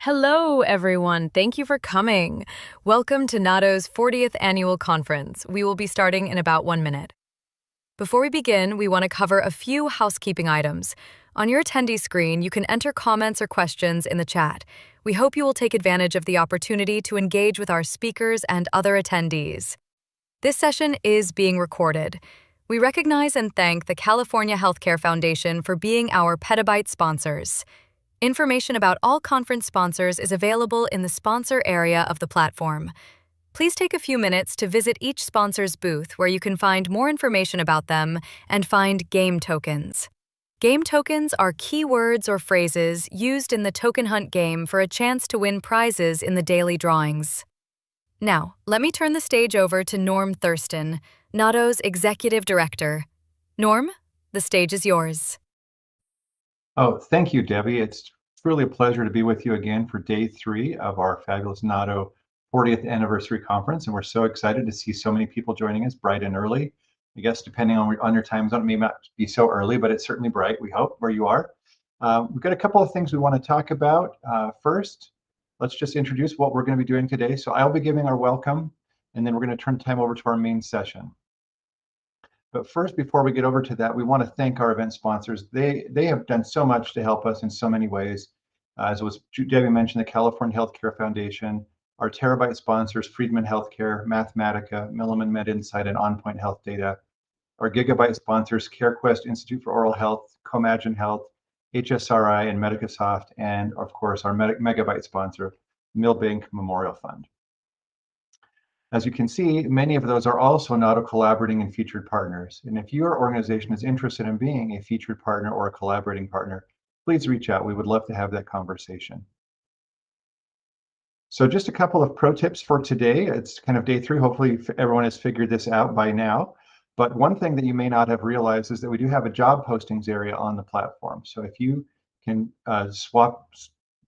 Hello, everyone. Thank you for coming. Welcome to NAHDO's 40th Annual Conference. We will be starting in about 1 minute. Before we begin, we want to cover a few housekeeping items. On your attendee screen, you can enter comments or questions in the chat. We hope you will take advantage of the opportunity to engage with our speakers and other attendees. This session is being recorded. We recognize and thank the California Healthcare Foundation for being our Petabyte sponsors. Information about all conference sponsors is available in the sponsor area of the platform. Please take a few minutes to visit each sponsor's booth where you can find more information about them and find game tokens. Game tokens are keywords or phrases used in the token hunt game for a chance to win prizes in the daily drawings. Now, let me turn the stage over to Norm Thurston, NAHDO's Executive Director. Norm, the stage is yours. Oh, thank you, Debbie. It's truly a pleasure to be with you again for day 3 of our fabulous NAHDO 40th anniversary conference. And we're so excited to see so many people joining us bright and early. I guess depending on your time zone, it may not be so early, but it's certainly bright, we hope, where you are. We've got a couple of things we want to talk about. First, let's just introduce what we're going to be doing today. So I'll be giving our welcome, and then we're going to turn time over to our main session. But first, before we get over to that, we want to thank our event sponsors. They have done so much to help us in so many ways. As Debbie mentioned, the California Healthcare Foundation, our Terabyte sponsors, Friedman Healthcare, Mathematica, Milliman MedInsight, and OnPoint Health Data. Our Gigabyte sponsors, CareQuest Institute for Oral Health, Comagine Health, HSRI, and Medicasoft, and of course, our Megabyte sponsor, Milbank Memorial Fund. As you can see, many of those are also NAHDO collaborating and featured partners. And if your organization is interested in being a featured partner or a collaborating partner, please reach out. We would love to have that conversation. So just a couple of pro tips for today. It's kind of day 3. Hopefully everyone has figured this out by now. But one thing that you may not have realized is that we do have a job postings area on the platform. So if you can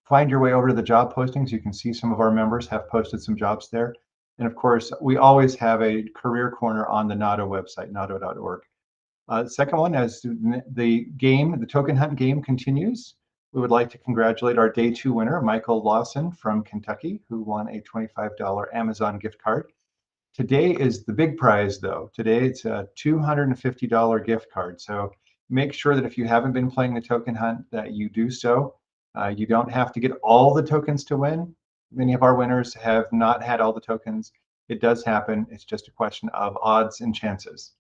find your way over to the job postings, you can see some of our members have posted some jobs there. And of course, we always have a career corner on the NAHDO website, nahdo.org. Second one, as the token hunt game continues, we would like to congratulate our day 2 winner, Michael Lawson from Kentucky, who won a $25 Amazon gift card. Today is the big prize, though. Today it's a $250 gift card. So make sure that if you haven't been playing the token hunt, that you do so. You don't have to get all the tokens to win. Many of our winners have not had all the tokens. It does happen. It's just a question of odds and chances.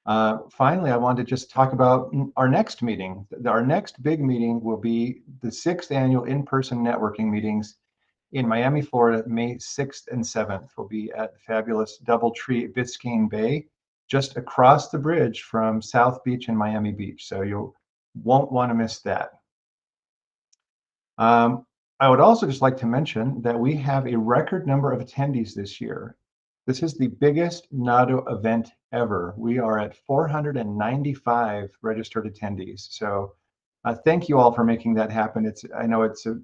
Finally, I wanted to just talk about our next meeting. Our next big meeting will be the 6th annual in-person networking meetings in Miami, Florida, May 6th and 7th. We'll be at the fabulous DoubleTree Biscayne Bay, just across the bridge from South Beach and Miami Beach. So you won't want to miss that. I would also just like to mention that we have a record number of attendees this year. This is the biggest NAHDO event ever. We are at 495 registered attendees. So thank you all for making that happen. I know it's a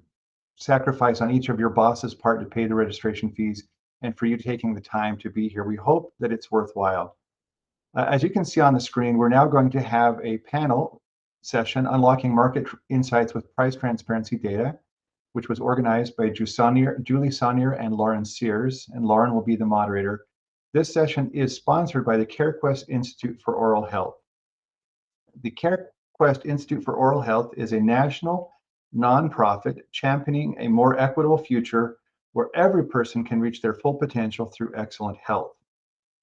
sacrifice on each of your boss's part to pay the registration fees and for you taking the time to be here. We hope that it's worthwhile. As you can see on the screen, we're now going to have a panel session, Unlocking Market Insights with Price Transparency Data, which was organized by Julie Sonier and Lauryn Sears, and Lauryn will be the moderator. This session is sponsored by the CareQuest Institute for Oral Health. The CareQuest Institute for Oral Health is a national nonprofit championing a more equitable future where every person can reach their full potential through excellent health.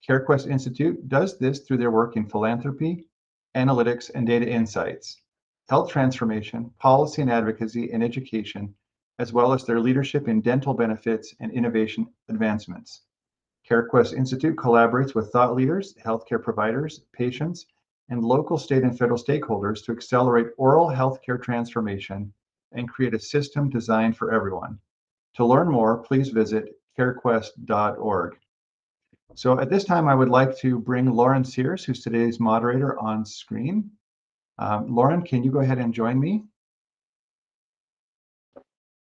CareQuest Institute does this through their work in philanthropy, analytics, and data insights, health transformation, policy and advocacy, and education, as well as their leadership in dental benefits and innovation advancements. CareQuest Institute collaborates with thought leaders, healthcare providers, patients, and local, state, and federal stakeholders to accelerate oral healthcare transformation and create a system designed for everyone. To learn more, please visit carequest.org. So at this time, I would like to bring Lauryn Sears, who's today's moderator, on screen. Lauryn, can you go ahead and join me?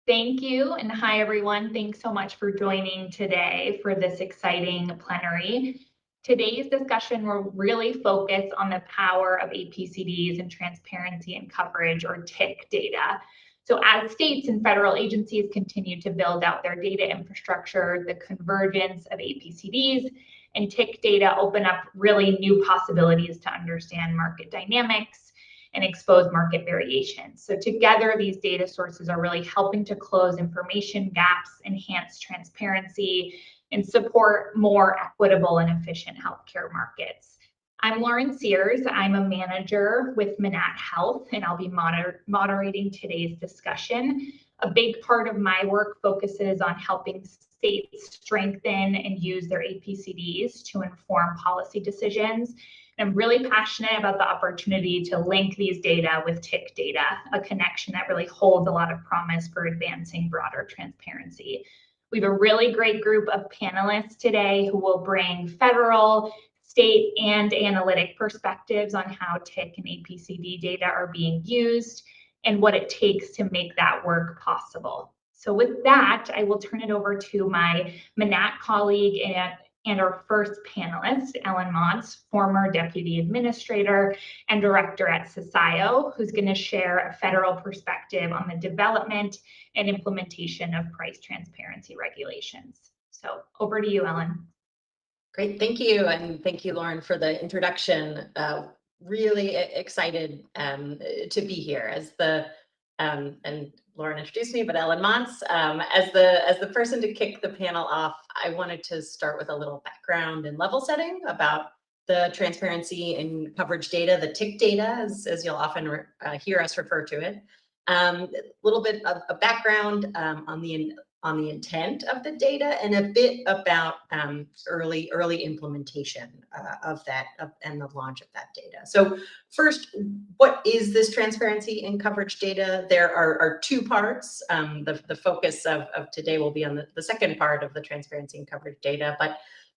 Thank you, and hi everyone. Thanks so much for joining today for this exciting plenary. Today's discussion will really focus on the power of APCDs and transparency and coverage, or TIC data. So as states and federal agencies continue to build out their data infrastructure, the convergence of APCDs and tick data open up really new possibilities to understand market dynamics and expose market variations. So together, these data sources are really helping to close information gaps, enhance transparency, and support more equitable and efficient healthcare markets. I'm Lauryn Sears. I'm a manager with Manatt Health, and I'll be moderating today's discussion. A big part of my work focuses on helping states strengthen and use their APCDs to inform policy decisions. And I'm really passionate about the opportunity to link these data with tick data, a connection that really holds a lot of promise for advancing broader transparency. We have a really great group of panelists today who will bring federal, state, and analytic perspectives on how tick and APCD data are being used and what it takes to make that work possible. So with that, I will turn it over to my Manatt colleague and our first panelist, Ellen Montz, former Deputy Administrator and Director at CSIO, who's going to share a federal perspective on the development and implementation of price transparency regulations. So over to you, Ellen. Great, thank you. And thank you, Lauryn, for the introduction. Really excited to be here as the, and Lauryn introduced me, but Ellen Montz, as the person to kick the panel off, I wanted to start with a little background and level setting about the transparency and coverage data, the tick data, as you'll often hear us refer to it. A little bit of a background on the intent of the data and a bit about early implementation of that and the launch of that data. So first, what is this transparency and coverage data? There are two parts. The focus of today will be on the second part of the transparency and coverage data,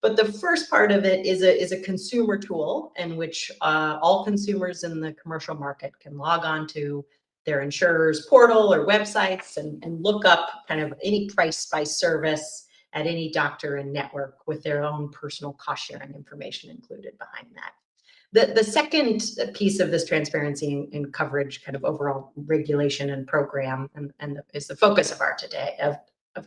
but the first part of it is a consumer tool in which all consumers in the commercial market can log on to their insurer's portal or websites and look up kind of any price by service at any doctor and network with their own personal cost sharing information included behind that. The second piece of this transparency and coverage kind of overall regulation and program and is the focus of our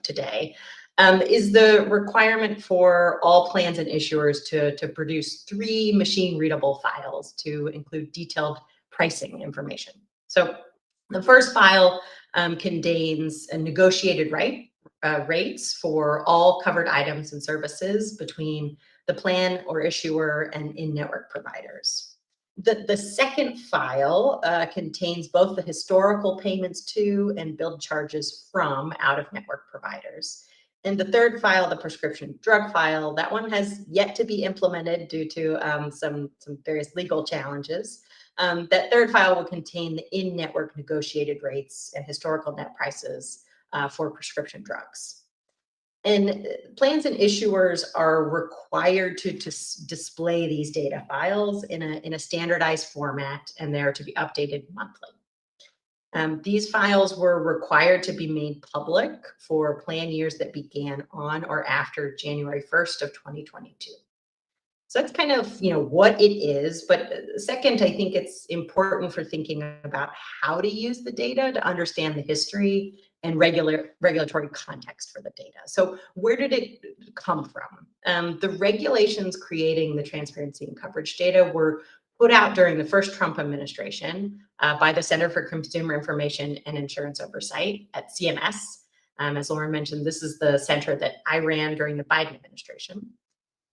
today is the requirement for all plans and issuers to produce 3 machine readable files to include detailed pricing information. So the first file contains a negotiated rates for all covered items and services between the plan or issuer and in-network providers. The second file contains both the historical payments to and billed charges from out-of-network providers. And the third file, the prescription drug file, that one has yet to be implemented due to some various legal challenges. That third file will contain the in-network negotiated rates and historical net prices for prescription drugs. And plans and issuers are required to display these data files in a standardized format, and they're to be updated monthly. These files were required to be made public for plan years that began on or after January 1st of 2022. So that's kind of, what it is. But second, I think it's important for thinking about how to use the data to understand the history and regulatory context for the data. So where did it come from? The regulations creating the transparency and coverage data were put out during the first Trump administration by the Center for Consumer Information and Insurance Oversight at CMS. As Lauryn mentioned, this is the center that I ran during the Biden administration.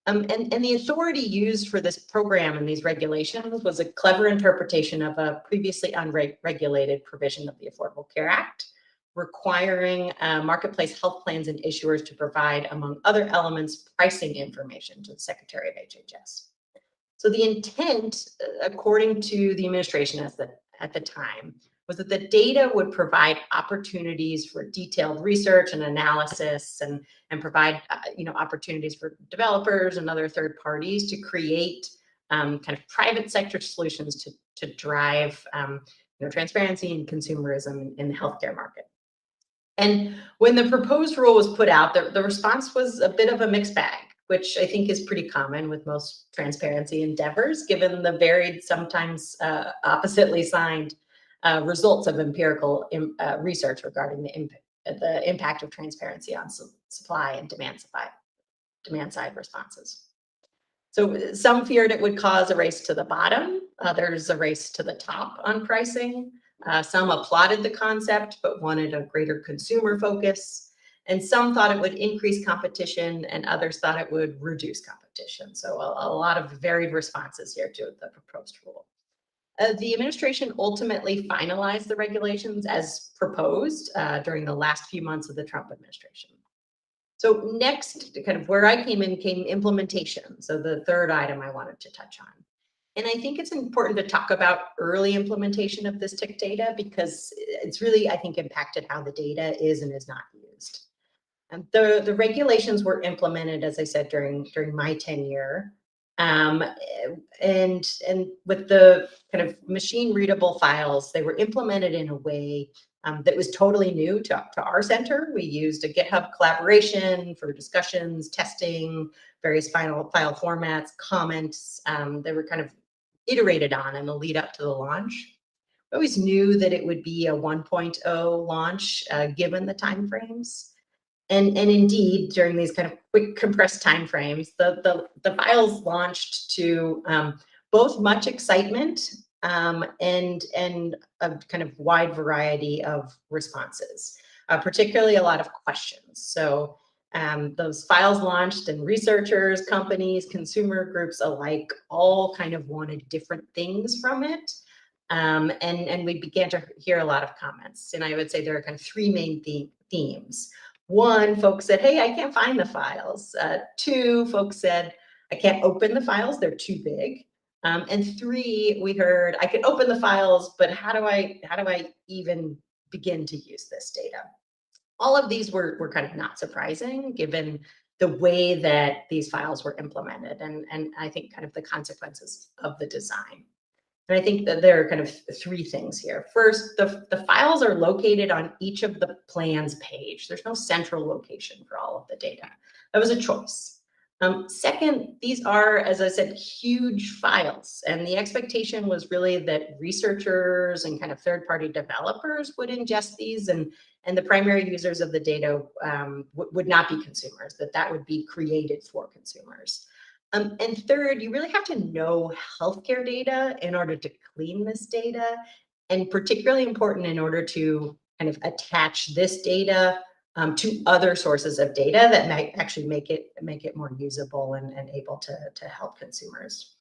And the authority used for this program and these regulations was a clever interpretation of a previously unregulated provision of the Affordable Care Act, requiring marketplace health plans and issuers to provide, among other elements, pricing information to the Secretary of HHS. So the intent, according to the administration at the time, was that the data would provide opportunities for detailed research and analysis and provide opportunities for developers and other third parties to create kind of private sector solutions to drive transparency and consumerism in the healthcare market. And when the proposed rule was put out, the response was a bit of a mixed bag, which I think is pretty common with most transparency endeavors, given the varied, sometimes oppositely signed results of empirical research regarding the impact of transparency on supply and demand side responses. So some feared it would cause a race to the bottom. Others a race to the top on pricing. Some applauded the concept, but wanted a greater consumer focus. And some thought it would increase competition, and others thought it would reduce competition. So a lot of varied responses here to the proposed rule. The administration ultimately finalized the regulations as proposed during the last few months of the Trump administration. So next, kind of where I came implementation. So the third item I wanted to touch on. And I think it's important to talk about early implementation of this TIC data because it's really, I think, impacted how the data is and is not used. And the regulations were implemented, as I said, during my tenure. And with the kind of machine readable files, they were implemented in a way that was totally new to our center. We used a GitHub collaboration for discussions, testing, various file formats, comments. They were kind of iterated on in the lead up to the launch. We always knew that it would be a 1.0 launch given the timeframes. And indeed, during these kind of quick compressed timeframes, the files launched to both much excitement and a kind of wide variety of responses, particularly a lot of questions. So those files launched and researchers, companies, consumer groups alike all kind of wanted different things from it. And we began to hear a lot of comments. And I would say there are kind of three main themes. One, folks said, hey, I can't find the files. Two, folks said, I can't open the files, they're too big. And three, we heard, I can open the files, but how do I even begin to use this data? All of these were kind of not surprising given the way that these files were implemented and I think kind of the consequences of the design. And I think that there are kind of three things here. First, the files are located on each of the plans page. There's no central location for all of the data. That was a choice. Second, these are, as I said, huge files. And the expectation was really that researchers and kind of third-party developers would ingest these and the primary users of the data would not be consumers, that would be created for consumers. And third, you really have to know healthcare data in order to clean this data, and particularly important in order to kind of attach this data to other sources of data that might actually make it more usable and able to help consumers.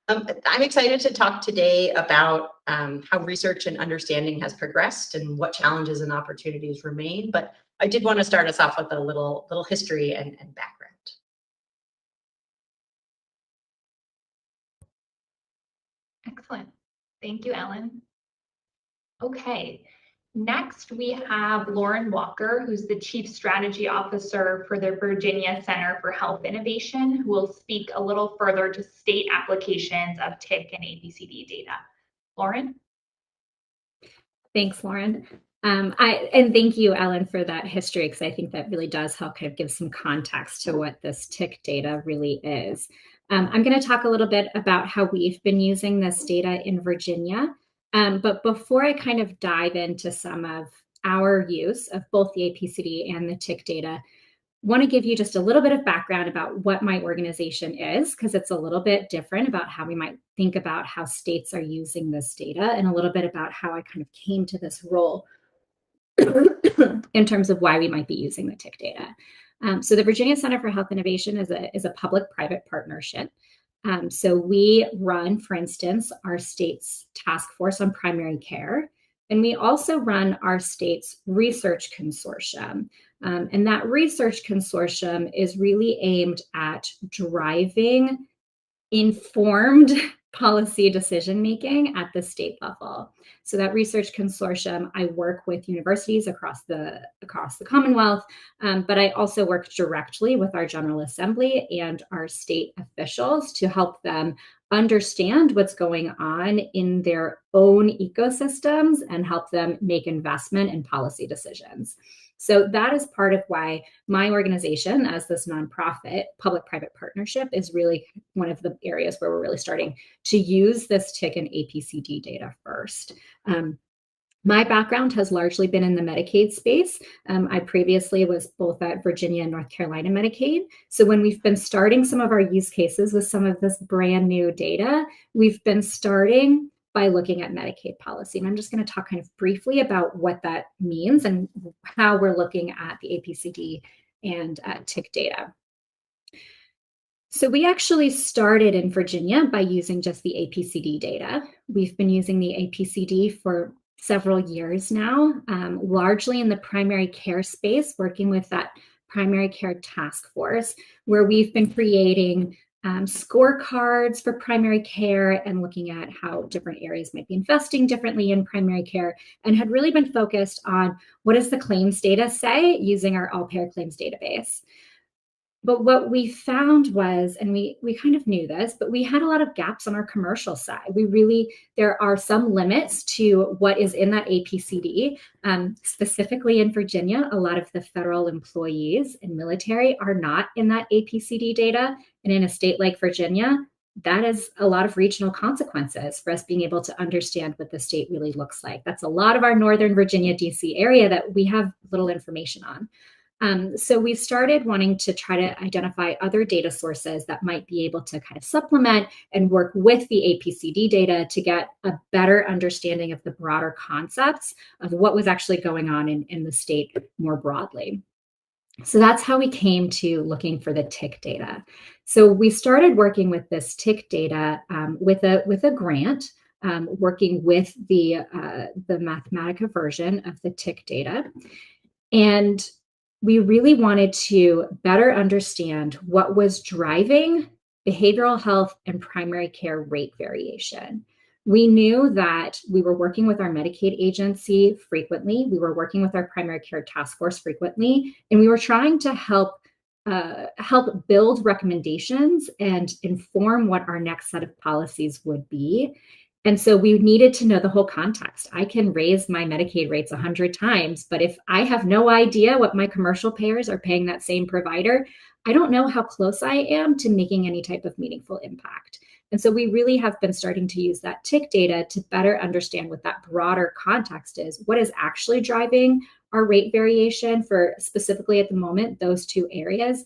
I'm excited to talk today about how research and understanding has progressed and what challenges and opportunities remain, but I did want to start us off with a little history and background. Excellent. Thank you, Ellen. Okay, next we have Lauryn Walker, who's the Chief Strategy Officer for the Virginia Center for Health Innovation, who will speak a little further to state applications of TIC and ABCD data. Lauryn? Thanks, Lauren. And thank you, Ellen, for that history, because I think that really does help kind of give some context to what this TIC data really is. I'm going to talk a little bit about how we've been using this data in Virginia. But before I kind of dive into some of our use of both the APCD and the TIC data, I want to give you just a little bit of background about what my organization is, because it's a little bit different about how we might think about how states are using this data, and a little bit about how I kind of came to this role in terms of why we might be using the TIC data. So the Virginia Center for Health Innovation is a public-private partnership. So we run, for instance, our state's task force on primary care, and we also run our state's research consortium. And that research consortium is really aimed at driving informed policy decision-making at the state level. So that research consortium, I work with universities across the Commonwealth, but I also work directly with our General Assembly and our state officials to help them understand what's going on in their own ecosystems and help them make investment and policy decisions. So that is part of why my organization, as this nonprofit public-private partnership, is really one of the areas where we're really starting to use this TIC and APCD data first. My background has largely been in the Medicaid space. I previously was both at Virginia and North Carolina Medicaid. So when we've been starting some of our use cases with some of this brand new data, we've been starting by looking at Medicaid policy. And I'm just going to talk kind of briefly about what that means and how we're looking at the APCD and TIC data. So we actually started in Virginia by using just the APCD data. We've been using the APCD for several years now, largely in the primary care space, working with that primary care task force, where we've been creating scorecards for primary care and looking at how different areas might be investing differently in primary care, and had really been focused on what does the claims data say using our all-payer claims database. But what we found was, and we kind of knew this, but we had a lot of gaps on our commercial side. There are some limits to what is in that APCD. Specifically in Virginia, a lot of the federal employees and military are not in that APCD data. And in a state like Virginia, that is a lot of regional consequences for us being able to understand what the state really looks like. That's a lot of our Northern Virginia, DC area that we have little information on. So we started wanting to try to identify other data sources that might be able to kind of supplement and work with the APCD data to get a better understanding of the broader concepts of what was actually going on in the state more broadly. So that's how we came to looking for the TIC data. So we started working with this TIC data with a grant, working with the Mathematica version of the TIC data. And we really wanted to better understand what was driving behavioral health and primary care rate variation. We knew that we were working with our Medicaid agency frequently. We were working with our primary care task force frequently, and we were trying to help build recommendations and inform what our next set of policies would be. And so we needed to know the whole context. I can raise my Medicaid rates 100 times, but if I have no idea what my commercial payers are paying that same provider, I don't know how close I am to making any type of meaningful impact. And so we really have been starting to use that TIC data to better understand what that broader context is, what is actually driving our rate variation for specifically at the moment, those two areas,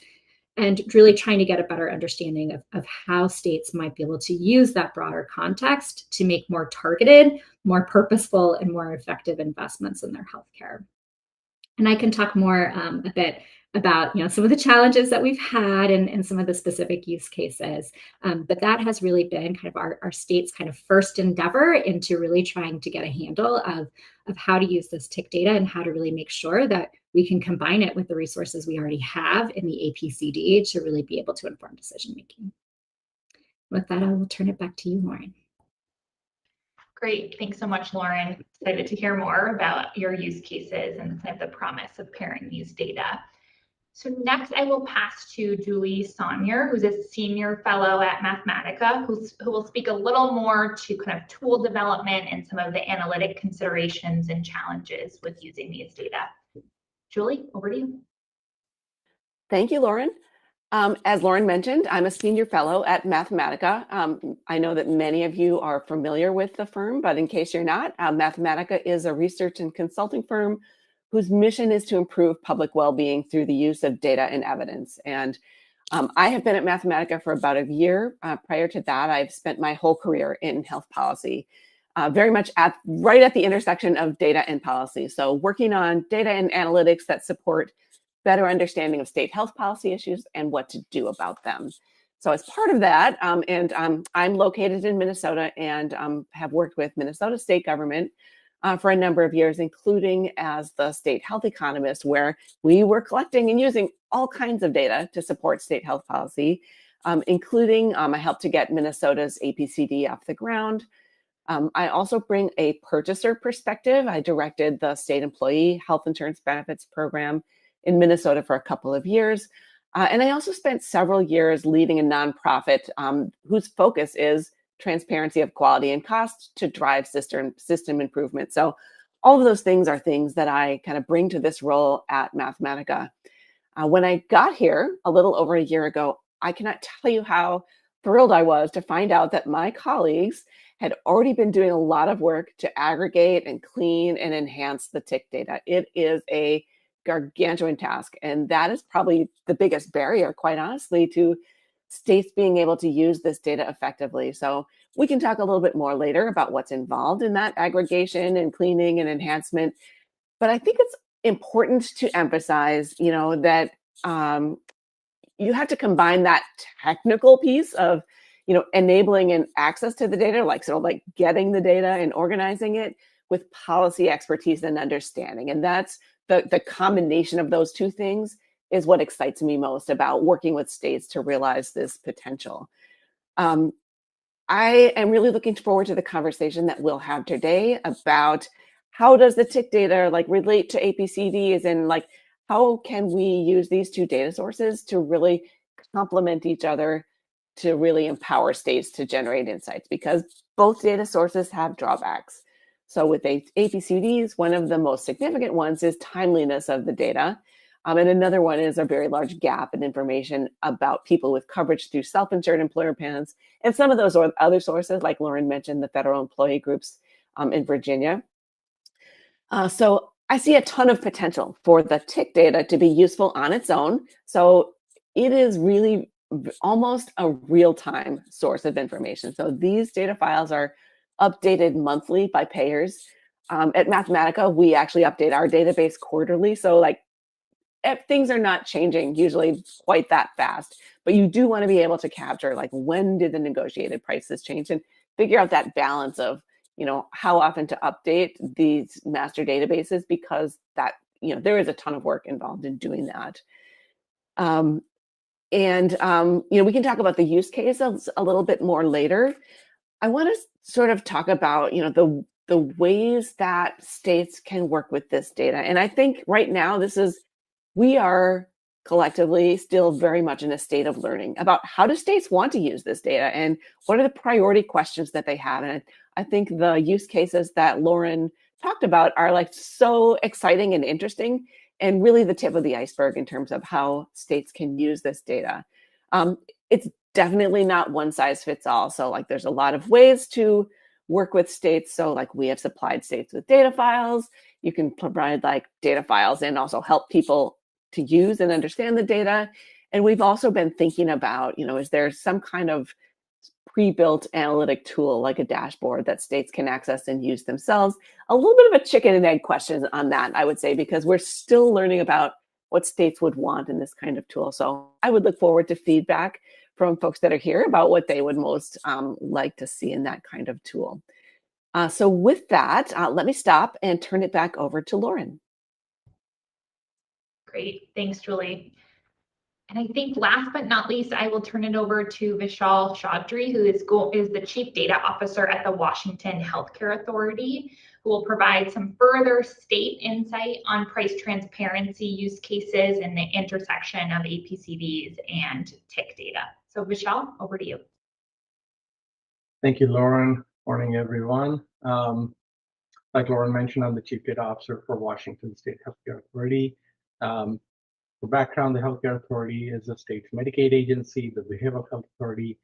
and really trying to get a better understanding of how states might be able to use that broader context to make more targeted, more purposeful, and more effective investments in their healthcare. And I can talk more a bit about some of the challenges that we've had and some of the specific use cases. But that has really been kind of our state's kind of first endeavor into really trying to get a handle of how to use this TIC data and how to really make sure that we can combine it with the resources we already have in the APCD to really be able to inform decision making. With that, I will turn it back to you, Lauryn. Great. Thanks so much, Lauryn. Excited to hear more about your use cases and kind of the promise of pairing these data. So next, I will pass to Julie Sonier, who's a senior fellow at Mathematica, who will speak a little more to kind of tool development and some of the analytic considerations and challenges with using these data. Julie, over to you. Thank you, Lauryn. As Lauryn mentioned, I'm a senior fellow at Mathematica. I know that many of you are familiar with the firm, but in case you're not, Mathematica is a research and consulting firm whose mission is to improve public well-being through the use of data and evidence. And I have been at Mathematica for about a year. Prior to that, I've spent my whole career in health policy, very much right at the intersection of data and policy. So working on data and analytics that support better understanding of state health policy issues and what to do about them. So as part of that, I'm located in Minnesota and have worked with Minnesota state government for a number of years, including as the state health economist, where we were collecting and using all kinds of data to support state health policy, including I helped to get Minnesota's APCD off the ground. I also bring a purchaser perspective. I directed the state employee health insurance benefits program in Minnesota for a couple of years. And I also spent several years leading a nonprofit whose focus is transparency of quality and cost to drive system improvement. So all of those things are things that I kind of bring to this role at Mathematica. When I got here a little over a year ago, I cannot tell you how thrilled I was to find out that my colleagues had already been doing a lot of work to aggregate and clean and enhance the tick data. It is a gargantuan task, and that is probably the biggest barrier, quite honestly, to states being able to use this data effectively. So we can talk a little bit more later about what's involved in that aggregation and cleaning and enhancement. But I think it's important to emphasize, that you have to combine that technical piece of, enabling and access to the data, like sort of like getting the data and organizing it, with policy expertise and understanding. And that's the combination of those two things is what excites me most about working with states to realize this potential. I am really looking forward to the conversation that we'll have today about how does the tick data relate to APCDs, and how can we use these two data sources to really complement each other to really empower states to generate insights, because both data sources have drawbacks. So with APCDs, one of the most significant ones is timeliness of the data. And another one is a very large gap in information about people with coverage through self-insured employer plans. And some of those are other sources, like Lauryn mentioned, the federal employee groups in Virginia. So I see a ton of potential for the tick data to be useful on its own. So it is really almost a real-time source of information. So these data files are updated monthly by payers. At Mathematica, we actually update our database quarterly. So things are not changing usually quite that fast, but you do want to be able to capture when did the negotiated prices change, and figure out that balance of how often to update these master databases, because that there is a ton of work involved in doing that. We can talk about the use cases a little bit more later. I want to sort of talk about the ways that states can work with this data, and I think right now we are collectively still very much in a state of learning about how do states want to use this data and what are the priority questions that they have. And I think the use cases that Lauryn talked about are so exciting and interesting, and really the tip of the iceberg in terms of how states can use this data. It's definitely not one size fits all. So there's a lot of ways to work with states. So we have supplied states with data files. You can provide data files and also help people to use and understand the data. And we've also been thinking about, is there some kind of pre-built analytic tool, like a dashboard, that states can access and use themselves? A little bit of a chicken and egg question on that, I would say, because we're still learning about what states would want in this kind of tool. So I would look forward to feedback from folks that are here about what they would most like to see in that kind of tool. So with that, let me stop and turn it back over to Lauryn. Great, thanks, Julie. And I think last but not least, I will turn it over to Vishal Chaudry, who is the Chief Data Officer at the Washington Healthcare Authority, who will provide some further state insight on price transparency use cases and the intersection of APCDs and tick data. So Vishal, over to you. Thank you, Lauryn. Morning, everyone. Like Lauryn mentioned, I'm the Chief Data Officer for Washington State Healthcare Authority. For background, the Healthcare Authority is the state's Medicaid agency, the Behavioral Health Authority,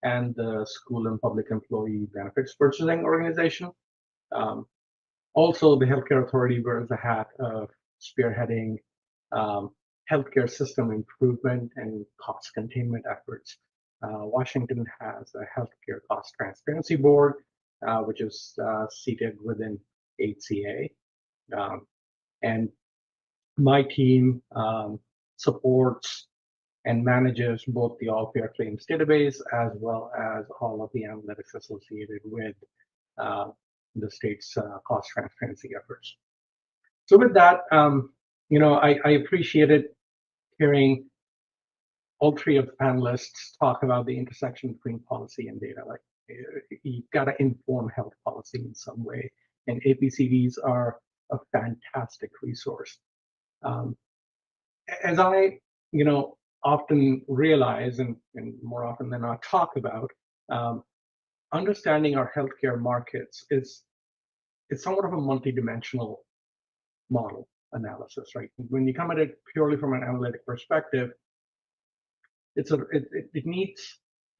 and the School and Public Employee Benefits Purchasing Organization. Also, the Healthcare Authority wears the hat of spearheading healthcare system improvement and cost containment efforts. Washington has a Healthcare Cost Transparency Board, which is seated within HCA. And my team supports and manages both the All Fair Claims database as well as all of the analytics associated with the state's cost transparency efforts. So with that, I appreciated hearing all three of the panelists talk about the intersection between policy and data. You've got to inform health policy in some way, and APCDs are a fantastic resource. As I, often realize, and more often than not talk about, understanding our healthcare markets it's somewhat of a multidimensional model analysis, right? When you come at it purely from an analytic perspective, it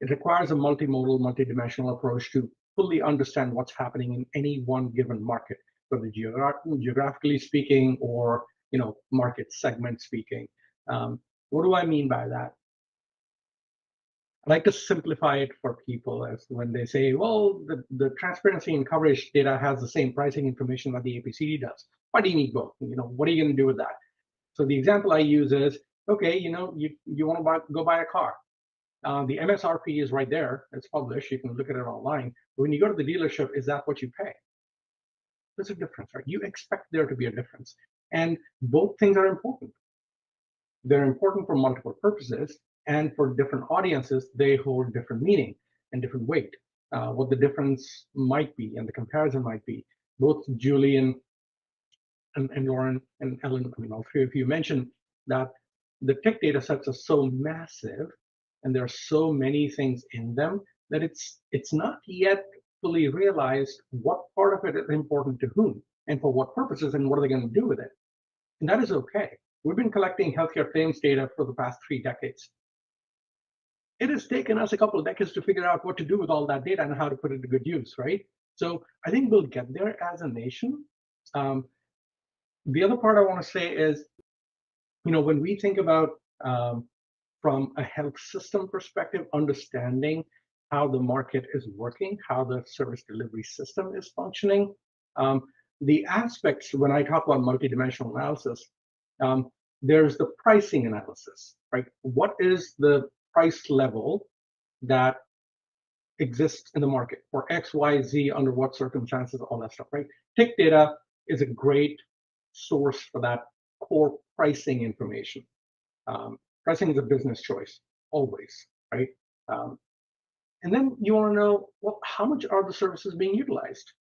requires a multimodal, multidimensional approach to fully understand what's happening in any one given market, whether geographically speaking or market segment speaking. What do I mean by that? I like to simplify it for people as when they say, well, the transparency and coverage data has the same pricing information that the APCD does. Why do you need both? What are you going to do with that? So the example I use is, okay, you want to go buy a car. The MSRP is right there. It's published. You can look at it online. But when you go to the dealership, is that what you pay? There's a difference, right? You expect there to be a difference. And both things are important. They're important for multiple purposes. And for different audiences, they hold different meaning and different weight. What the difference might be and the comparison might be. Both Julian and Lauryn and Ellen, all three of you mentioned that the tech data sets are so massive and there are so many things in them that it's not yet fully realized what part of it is important to whom and for what purposes and what are they going to do with it. And that is okay. We've been collecting healthcare claims data for the past 3 decades. It has taken us a couple of decades to figure out what to do with all that data and how to put it to good use, right? So I think we'll get there as a nation. The other part I want to say is, when we think about from a health system perspective, understanding how the market is working, how the service delivery system is functioning, the aspects, when I talk about multidimensional analysis, there's the pricing analysis, right? What is the price level that exists in the market for X, Y, Z, under what circumstances, all that stuff, right? Tick data is a great source for that core pricing information. Pricing is a business choice, always, right? And then you want to know, well, how much are the services being utilized?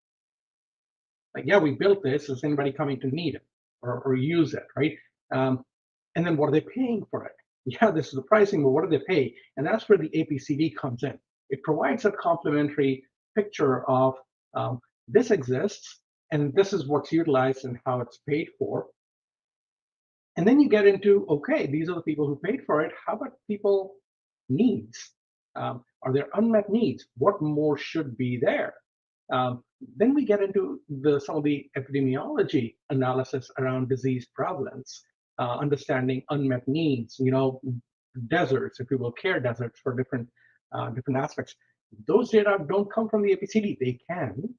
Like, yeah, we built this. Is anybody coming to need it or use it, right? And then what are they paying for it? Yeah, this is the pricing, but what do they pay? And that's where the APCD comes in. It provides a complementary picture of this exists, and this is what's utilized and how it's paid for. And then you get into, okay, these are the people who paid for it. How about people needs? Are there unmet needs? What more should be there? Then we get into some of the epidemiology analysis around disease prevalence, understanding unmet needs, deserts, if you will, care deserts for different aspects. Those data don't come from the APCD. They can,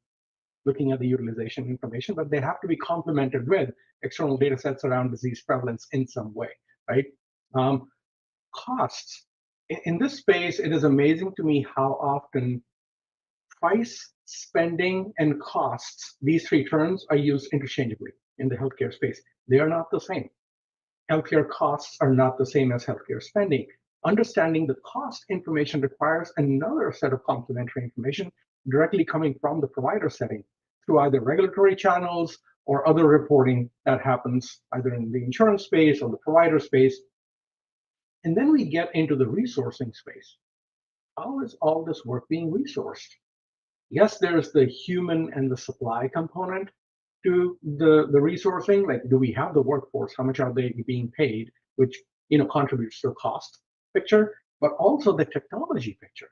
looking at the utilization information, but they have to be complemented with external data sets around disease prevalence in some way, right? Costs. In this space, it is amazing to me how often price, spending, and costs, these 3 terms are used interchangeably in the healthcare space. They are not the same. Healthcare costs are not the same as healthcare spending. Understanding the cost information requires another set of complementary information directly coming from the provider setting through either regulatory channels or other reporting that happens either in the insurance space or the provider space. And then we get into the resourcing space. How is all this work being resourced? Yes, there's the human and the supply component to the resourcing. Like, do we have the workforce? How much are they being paid? Which contributes to the cost picture, but also the technology picture.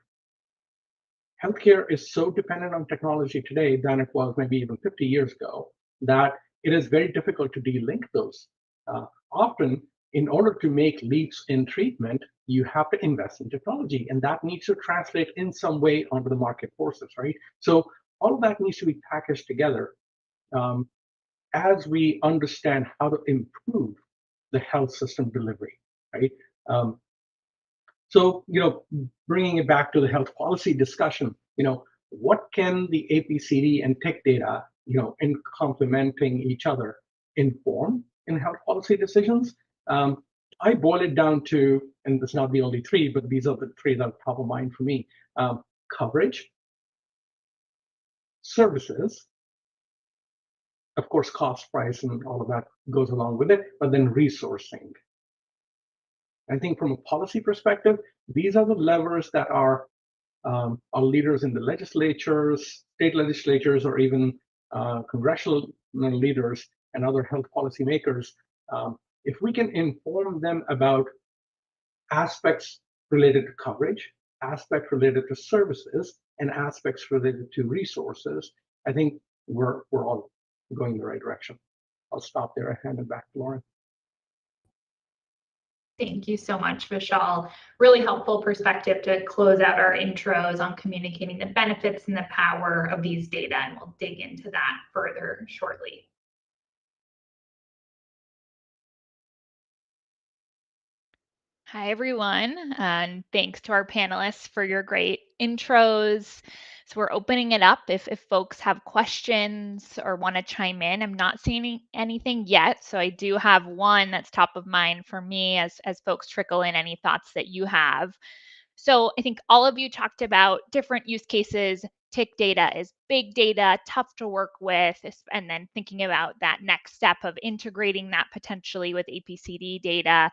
Healthcare is so dependent on technology today than it was maybe even 50 years ago that it is very difficult to delink those. Often, in order to make leaps in treatment, you have to invest in technology, and that needs to translate in some way onto the market forces, right? So all of that needs to be packaged together as we understand how to improve the health system delivery, right? So, bringing it back to the health policy discussion, what can the APCD and tech data, in complementing each other, inform in health policy decisions? I boil it down to, and it's not the only 3, but these are the 3 that are top of mind for me: coverage, services, of course, cost, price, and all of that goes along with it, but then resourcing. I think from a policy perspective, these are the levers that our leaders in the legislatures, state legislatures, or even congressional leaders and other health policy makers, if we can inform them about aspects related to coverage, aspects related to services, and aspects related to resources, I think we're all going in the right direction. I'll stop there and hand it back to Lauryn. Thank you so much, Vishal. Really helpful perspective to close out our intros on communicating the benefits and the power of these data, and we'll dig into that further shortly. Hi, everyone, and thanks to our panelists for your great intros. So we're opening it up if folks have questions or want to chime in. I'm not seeing anything yet, so I do have one that's top of mind for me as folks trickle in any thoughts that you have. So I think all of you talked about different use cases. Tick data is big data, tough to work with, and then thinking about that next step of integrating that potentially with APCD data.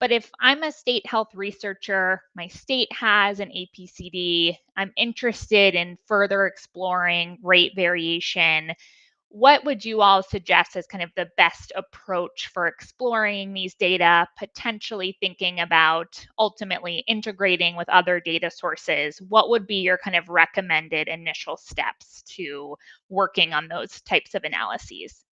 But if I'm a state health researcher, my state has an APCD, I'm interested in further exploring rate variation, what would you all suggest as kind of the best approach for exploring these data, potentially thinking about ultimately integrating with other data sources? What would be your kind of recommended initial steps to working on those types of analyses?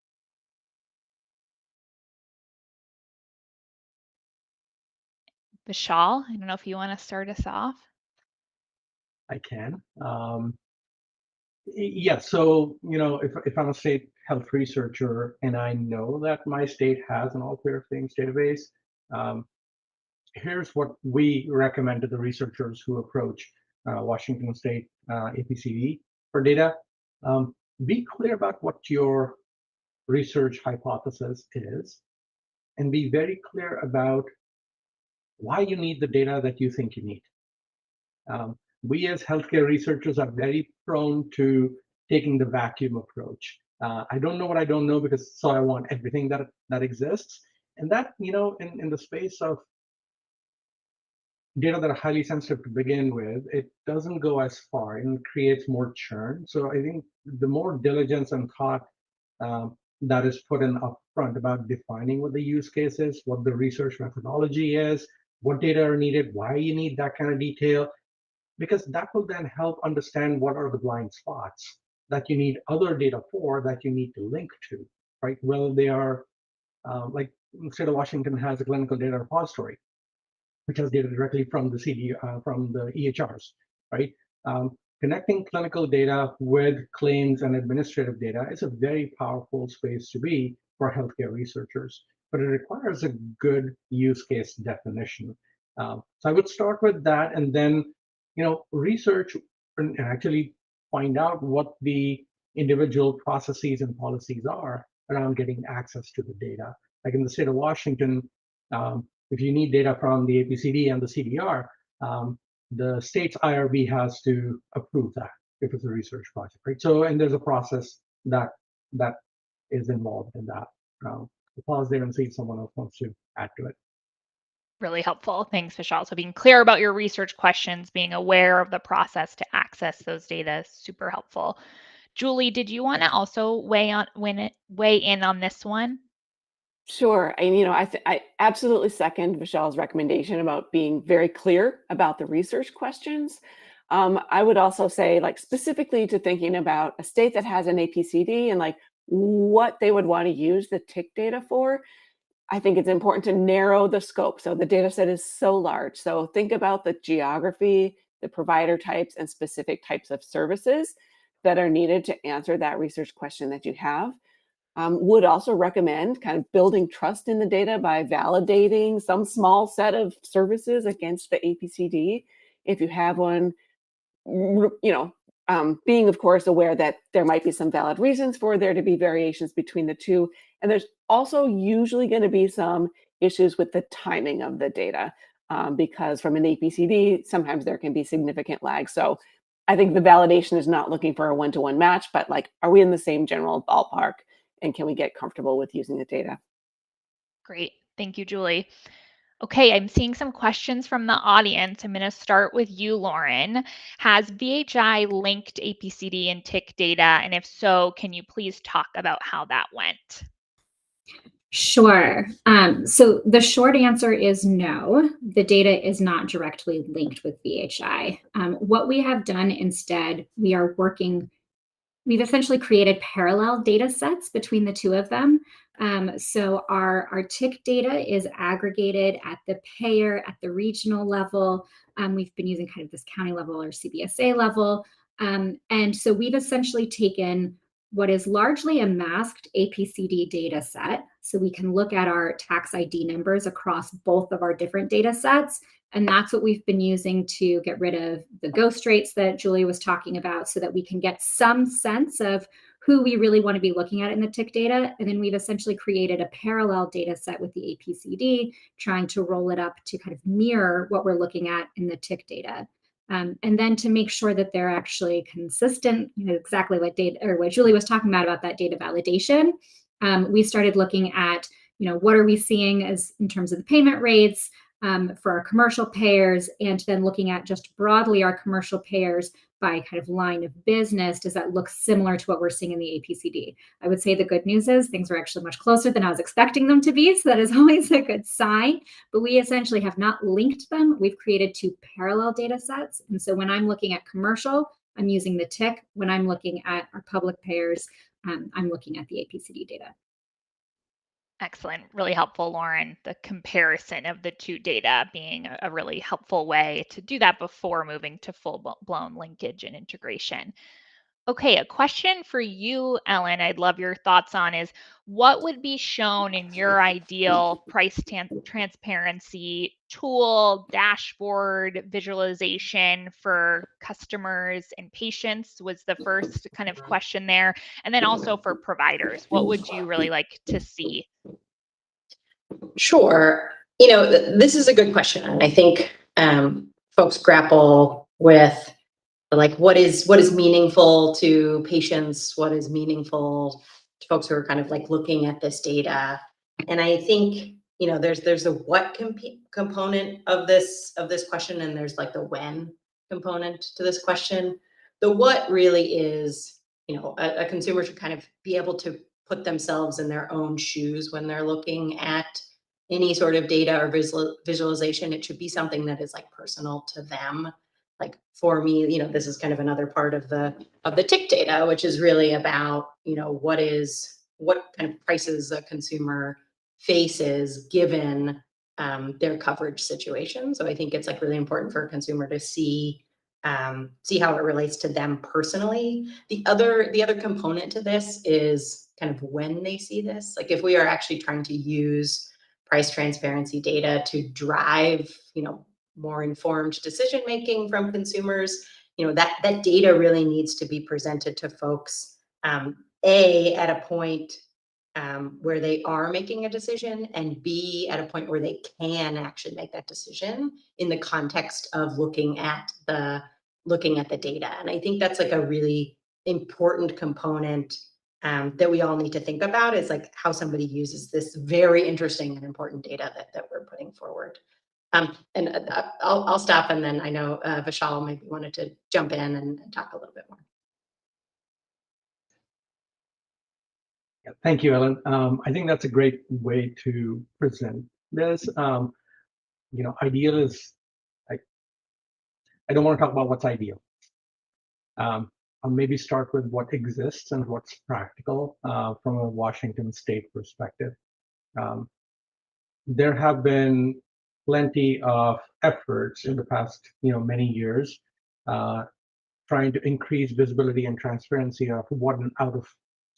Vishal, I don't know if you want to start us off. I can. Yeah, so, if I'm a state health researcher and I know that my state has an all clear things database, here's what we recommend to the researchers who approach Washington State APCD for data. Be clear about what your research hypothesis is, and be very clear about why you need the data that you think you need. We as healthcare researchers are very prone to taking the vacuum approach. I don't know what I don't know, so I want everything that exists. And that, in the space of data that are highly sensitive to begin with, it doesn't go as far and creates more churn. So I think the more diligence and thought that is put in upfront about defining what the use case is, what the research methodology is, what data are needed, why you need that kind of detail, because that will then help understand what are the blind spots that you need other data for, that you need to link to, right? Well, they are, like the state of Washington has a clinical data repository, which has data directly from the from the EHRs, right? Connecting clinical data with claims and administrative data is a very powerful space to be for healthcare researchers, but it requires a good use case definition. So I would start with that, and then research and actually find out what the individual processes and policies are around getting access to the data. Like in the state of Washington, if you need data from the APCD and the CDR, the state's IRB has to approve that if it's a research project, right? So, and there's a process that is involved in that. I'll pause there and see if someone else wants to add to it. Really helpful. Thanks, Vishal. So being clear about your research questions, being aware of the process to access those data is super helpful. Julie, did you want to also weigh in on this one? Sure. And, I absolutely second Vishal's recommendation about being very clear about the research questions. I would also say, like, specifically to thinking about a state that has an APCD and like what they would want to use the tick data for. I think it's important to narrow the scope. So the data set is so large. So think about the geography, the provider types, and specific types of services that are needed to answer that research question that you have. Would also recommend kind of building trust in the data by validating some small set of services against the APCD. If you have one, being, of course, aware that there might be some valid reasons for there to be variations between the two. And there's also usually going to be some issues with the timing of the data, because from an APCD, sometimes there can be significant lag. So I think the validation is not looking for a one-to-one match, but like, are we in the same general ballpark? And can we get comfortable with using the data? Great. Thank you, Julie. Okay, I'm seeing some questions from the audience. I'm going to start with you, Lauryn. Has VHI linked APCD and tick data? And if so, can you please talk about how that went? Sure. So the short answer is no, the data is not directly linked with VHI. What we have done instead, we've essentially created parallel data sets between the two of them. So our tick data is aggregated at the payer, at the regional level. We've been using kind of this county level or CBSA level. And so we've essentially taken what is largely a masked APCD data set. So we can look at our tax ID numbers across both of our different data sets. And that's what we've been using to get rid of the ghost rates that Julia was talking about, so that we can get some sense of who we really want to be looking at in the tick data. And then we've essentially created a parallel data set with the APCD, trying to roll it up to kind of mirror what we're looking at in the tick data. And then to make sure that they're actually consistent, exactly what Julie was talking about that data validation, we started looking at, what are we seeing as in terms of the payment rates for our commercial payers, and then looking at just broadly our commercial payers by kind of line of business. Does that look similar to what we're seeing in the APCD? I would say the good news is things are actually much closer than I was expecting them to be. So that is always a good sign, but we essentially have not linked them. We've created two parallel data sets. And so when I'm looking at commercial, I'm using the tick. When I'm looking at our public payers, I'm looking at the APCD data. Excellent. Really helpful, Lauryn. The comparison of the two data being a really helpful way to do that before moving to full-blown linkage and integration. Okay, a question for you, Ellen, I'd love your thoughts on is, what would be shown in your ideal price transparency tool, dashboard, visualization for customers and patients was the first kind of question there. And then also for providers, what would you really like to see? Sure. This is a good question. And I think folks grapple with what is meaningful to patients, what is meaningful to folks who are kind of looking at this data. And I think there's a what component of this question, and there's the when component to this question. The what really is, a consumer should kind of be able to put themselves in their own shoes when they're looking at any sort of data or visualization. It should be something that is personal to them. For me, this is kind of another part of the tick data, which is really about, what kind of prices a consumer faces given their coverage situation. So I think it's really important for a consumer to see how it relates to them personally. The other component to this is kind of when they see this. If we are actually trying to use price transparency data to drive, more informed decision making from consumers, that data really needs to be presented to folks at a point where they are making a decision, and B, at a point where they can actually make that decision in the context of looking at the data. And I think that's a really important component that we all need to think about, is how somebody uses this very interesting and important data that we're putting forward. And I'll stop, and then I know Vishal maybe wanted to jump in and talk a little bit more. Yeah, thank you, Ellen. I think that's a great way to present this. Ideal is, I don't want to talk about what's ideal. I'll maybe start with what exists and what's practical from a Washington state perspective. There have been plenty of efforts in the past, many years, trying to increase visibility and transparency of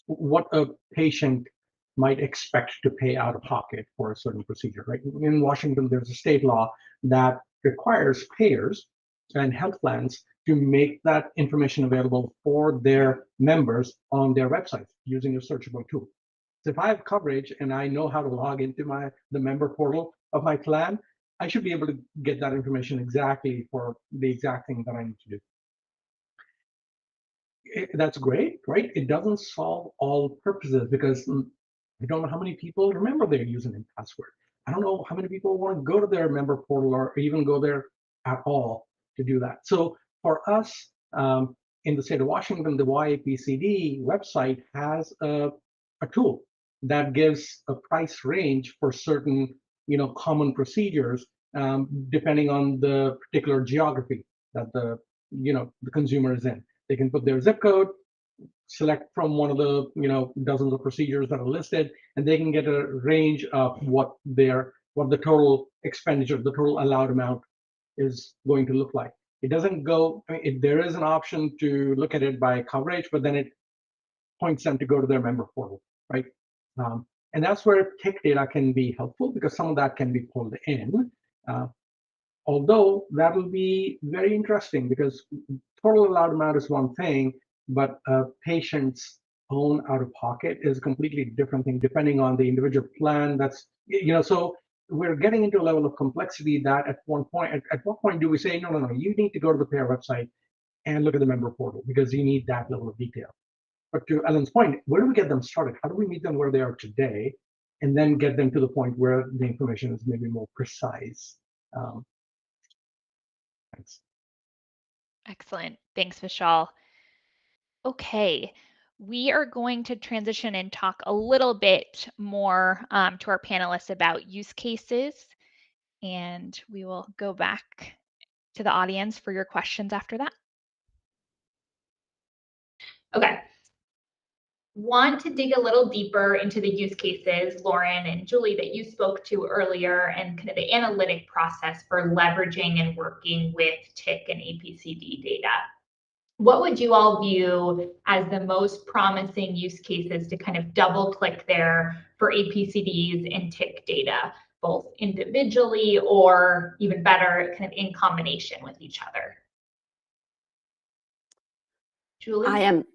what a patient might expect to pay out of pocket for a certain procedure. Right? In Washington, there's a state law that requires payers and health plans to make that information available for their members on their websites using a searchable tool. So if I have coverage and I know how to log into the member portal of my plan, I should be able to get that information exactly for the exact thing that I need to do. That's great, right? It doesn't solve all purposes, because I don't know how many people remember their username and password. I don't know how many people want to go to their member portal or even go there at all to do that. So for us, in the state of Washington, the YAPCD website has a tool that gives a price range for certain, common procedures, depending on the particular geography that the consumer is in. They can put their zip code, select from one of the dozens of procedures that are listed, and they can get a range of what the total expenditure, the total allowed amount is going to look like. It doesn't go, there is an option to look at it by coverage, but then it points them to go to their member portal, right? And that's where tick data can be helpful, because some of that can be pulled in. Although that will be very interesting, because total allowed amount is one thing, but a patient's own out-of-pocket is a completely different thing, depending on the individual plan. That's, so we're getting into a level of complexity that at what point do we say, no, you need to go to the payer website and look at the member portal, because you need that level of detail. But to Ellen's point, where do we get them started? How do we meet them where they are today, and then get them to the point where the information is maybe more precise? Thanks. Excellent. Thanks, Vishal. Okay, we are going to transition and talk a little bit more to our panelists about use cases, and we will go back to the audience for your questions after that. Okay. Want to dig a little deeper into the use cases, Lauryn and Julie, that you spoke to earlier, and kind of the analytic process for leveraging and working with tick and APCD data. What would you all view as the most promising use cases to kind of double click there for APCDs and tick data, both individually or even better, kind of in combination with each other? Julie?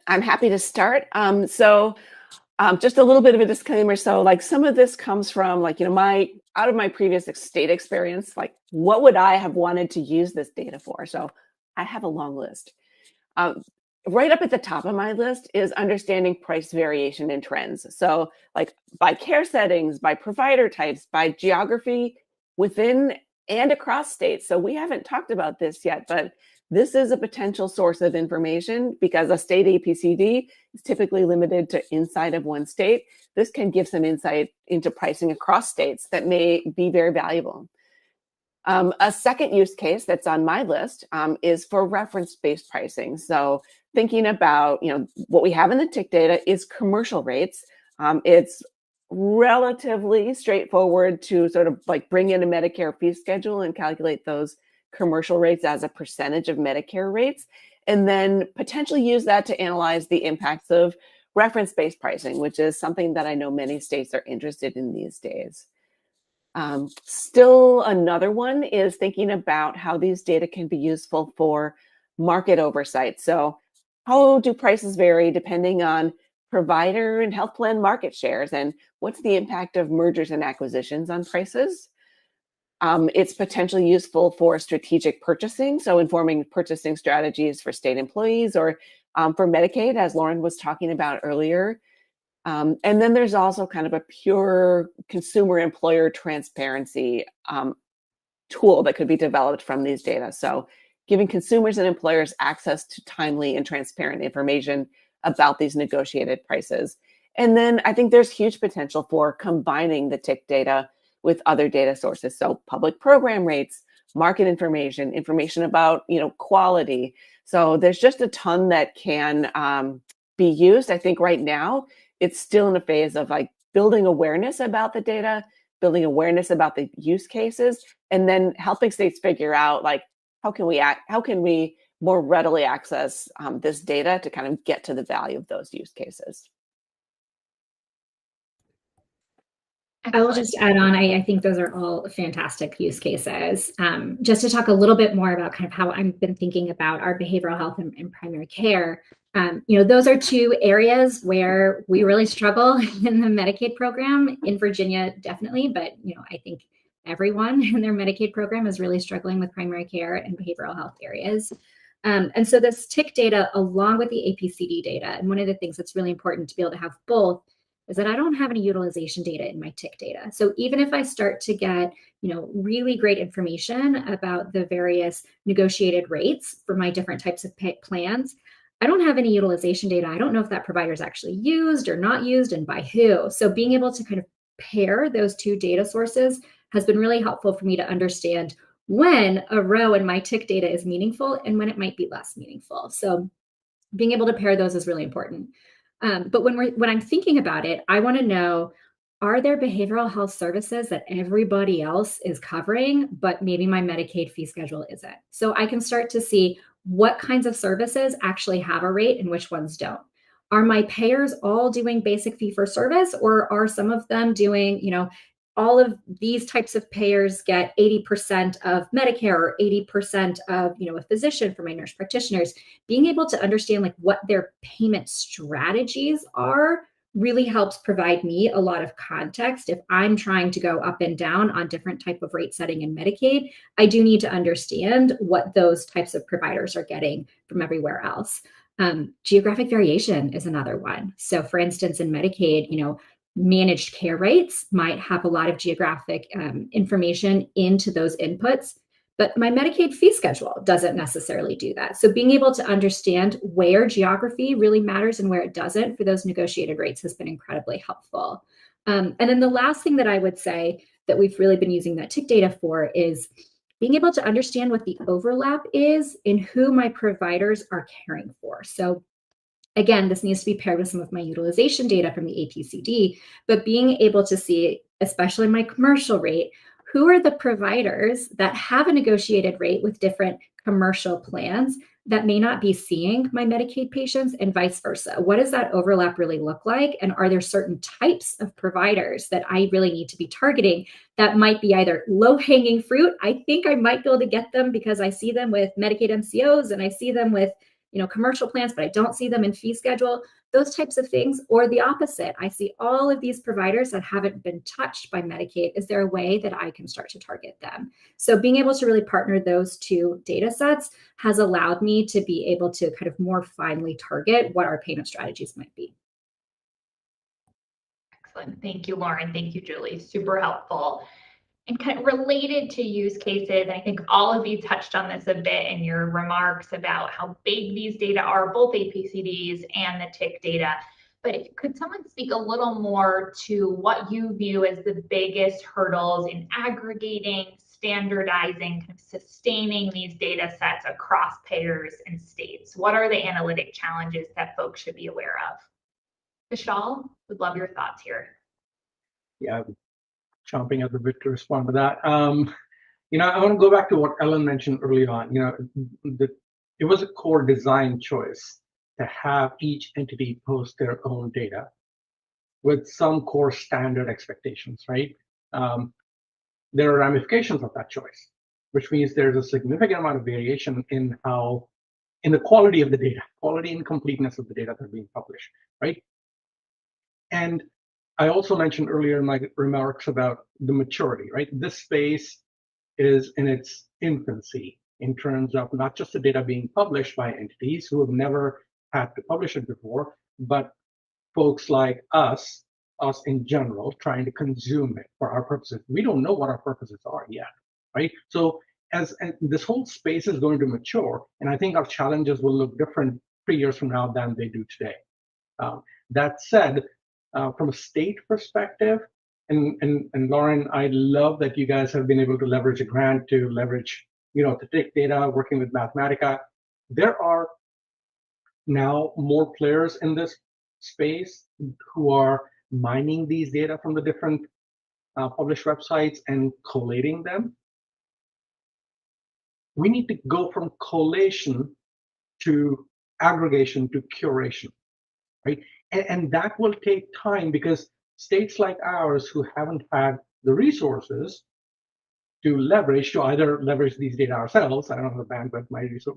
I'm happy to start. Just a little bit of a disclaimer. So like some of this comes from like, out of my previous state experience, like what would I have wanted to use this data for? So I have a long list. Right up at the top of my list is understanding price variation and trends. So like by care settings, by provider types, by geography within and across states. So we haven't talked about this yet, but this is a potential source of information because a state APCD is typically limited to inside of one state. This can give some insight into pricing across states that may be very valuable. A second use case that's on my list is for reference-based pricing. So thinking about, what we have in the tick data is commercial rates. It's relatively straightforward to sort of like bring in a Medicare fee schedule and calculate those commercial rates as a percentage of Medicare rates, and then potentially use that to analyze the impacts of reference-based pricing, which is something that I know many states are interested in these days. Still another one is thinking about how these data can be useful for market oversight. So how do prices vary depending on provider and health plan market shares, and what's the impact of mergers and acquisitions on prices? It's potentially useful for strategic purchasing, so informing purchasing strategies for state employees or for Medicaid, as Lauryn was talking about earlier. And then there's also kind of a pure consumer employer transparency tool that could be developed from these data. So giving consumers and employers access to timely and transparent information about these negotiated prices. And then I think there's huge potential for combining the tick data with other data sources. So public program rates, market information, information about, quality. So there's just a ton that can be used. I think right now it's still in a phase of like building awareness about the data, building awareness about the use cases, and then helping states figure out like, how can we more readily access this data to kind of get to the value of those use cases. I will just add on, I think those are all fantastic use cases. Just to talk a little bit more about kind of how I've been thinking about our behavioral health and primary care. Those are two areas where we really struggle in the Medicaid program, in Virginia, definitely, but I think everyone in their Medicaid program is really struggling with primary care and behavioral health areas. And so this tick data along with the APCD data, and one of the things that's really important to be able to have both is that I don't have any utilization data in my tick data. So even if I start to get, really great information about the various negotiated rates for my different types of plans, I don't have any utilization data. I don't know if that provider is actually used or not used and by who. So being able to kind of pair those two data sources has been really helpful for me to understand when a row in my tick data is meaningful and when it might be less meaningful. So being able to pair those is really important. But when I'm thinking about it, I want to know, are there behavioral health services that everybody else is covering, but maybe my Medicaid fee schedule isn't? So I can start to see what kinds of services actually have a rate and which ones don't. Are my payers all doing basic fee for service, or are some of them doing, all of these types of payers get 80% of Medicare or 80% of, a physician for my nurse practitioners? Being able to understand like what their payment strategies are really helps provide me a lot of context. If I'm trying to go up and down on different type of rate setting in Medicaid, I do need to understand what those types of providers are getting from everywhere else. Geographic variation is another one. So for instance, in Medicaid, managed care rates might have a lot of geographic information into those inputs, but my Medicaid fee schedule doesn't necessarily do that. So being able to understand where geography really matters and where it doesn't for those negotiated rates has been incredibly helpful. And then the last thing that I would say that we've really been using that tick data for is being able to understand what the overlap is in who my providers are caring for. So again, this needs to be paired with some of my utilization data from the APCD, but being able to see, especially my commercial rate, who are the providers that have a negotiated rate with different commercial plans that may not be seeing my Medicaid patients, and vice versa? What does that overlap really look like? And are there certain types of providers that I really need to be targeting that might be either low-hanging fruit? I think I might be able to get them because I see them with Medicaid MCOs and I see them with commercial plans, but I don't see them in fee schedule, those types of things. Or the opposite, I see all of these providers that haven't been touched by Medicaid. Is there a way that I can start to target them? So being able to really partner those two data sets has allowed me to be able to kind of more finely target what our payment strategies might be. Excellent. Thank you, Lauryn. Thank you, Julie. Super helpful. And kind of related to use cases, I think all of you touched on this a bit in your remarks about how big these data are, both APCDs and the tick data. But could someone speak a little more to what you view as the biggest hurdles in aggregating, standardizing, kind of sustaining these data sets across payers and states? What are the analytic challenges that folks should be aware of? Vishal, would love your thoughts here. Yeah, chomping at the bit to respond to that. I want to go back to what Ellen mentioned early on. It was a core design choice to have each entity post their own data with some core standard expectations, right? There are ramifications of that choice, which means there's a significant amount of variation in the quality of the data, quality and completeness of the data that are being published, right? And I also mentioned earlier in my remarks about the maturity, right? This space is in its infancy in terms of not just the data being published by entities who have never had to publish it before, but folks like us in general, trying to consume it for our purposes. We don't know what our purposes are yet, right? So as this whole space is going to mature, and I think our challenges will look different 3 years from now than they do today. That said, from a state perspective, and Lauryn, I love that you guys have been able to leverage a grant to leverage, to take data, working with Mathematica. There are now more players in this space who are mining these data from the different published websites and collating them. We need to go from collation to aggregation to curation, right? And that will take time because states like ours who haven't had the resources to either leverage these data ourselves. I don't have the bandwidth.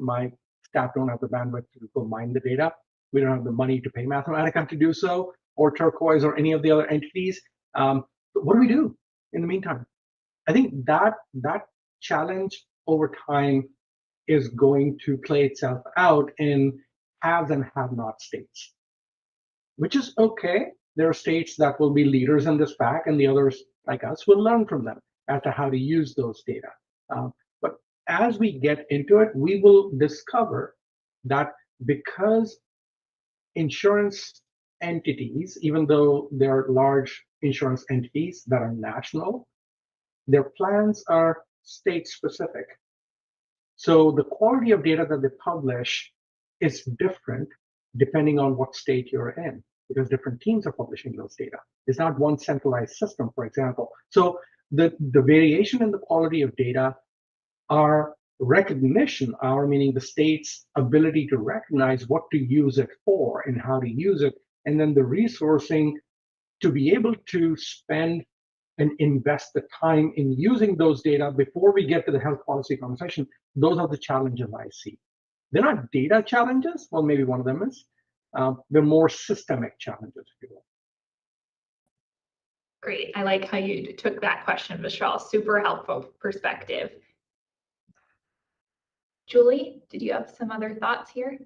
My staff don't have the bandwidth to go mine the data. We don't have the money to pay Mathematica to do so, or Turquoise, or any of the other entities. What do we do in the meantime? I think that challenge over time is going to play itself out in haves and have-not states, which is okay. There are states that will be leaders in this pack, and the others, like us, will learn from them as to how to use those data. But as we get into it, we will discover that because insurance entities, even though they're large insurance entities that are national, their plans are state specific. So the quality of data that they publish is different depending on what state you're in, because different teams are publishing those data. It's not one centralized system, for example. So the variation in the quality of data are recognition, our meaning the state's ability to recognize what to use it for and how to use it, and then the resourcing to be able to spend and invest the time in using those data before we get to the health policy conversation. Those are the challenges I see. They're not data challenges, well, maybe one of them is. They're more systemic challenges, if you will. Great. I like how you took that question, Vishal. Super helpful perspective. Julie, did you have some other thoughts here?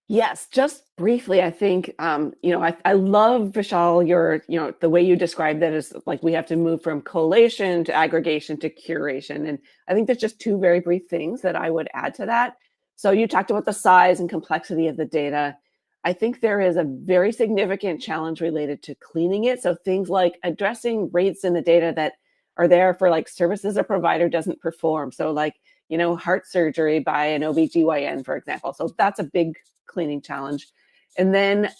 Yes, just briefly, I think, I love, Vishal, the way you described that is like we have to move from collation to aggregation to curation. And I think there's just two very brief things that I would add to that. So you talked about the size and complexity of the data. I think there is a very significant challenge related to cleaning it. So things like addressing rates in the data that are there for like services a provider doesn't perform. So like, heart surgery by an OBGYN, for example. So that's a big cleaning challenge. And then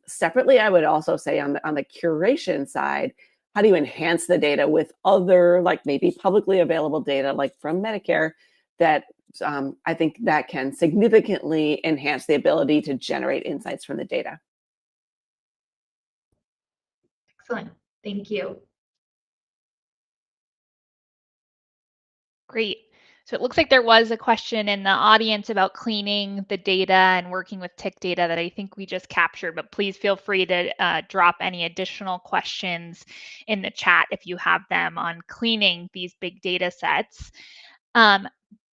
separately, I would also say on the curation side, how do you enhance the data with other, like maybe publicly available data, like from Medicare, that I think that can significantly enhance the ability to generate insights from the data. Excellent. Thank you. Great. So it looks like there was a question in the audience about cleaning the data and working with tick data that I think we just captured, but please feel free to drop any additional questions in the chat if you have them on cleaning these big data sets.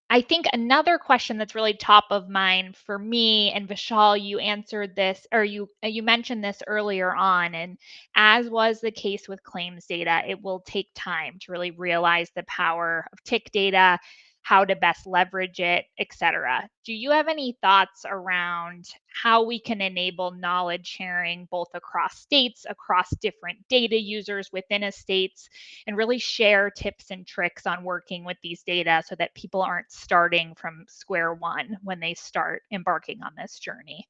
I think another question that's really top of mind for me, and Vishal, you answered this, or you mentioned this earlier on, and as was the case with claims data, it will take time to really realize the power of tick data, how to best leverage it, etc. Do you have any thoughts around how we can enable knowledge sharing both across states, across different data users within a states, and really share tips and tricks on working with these data so that people aren't starting from square one when they start embarking on this journey?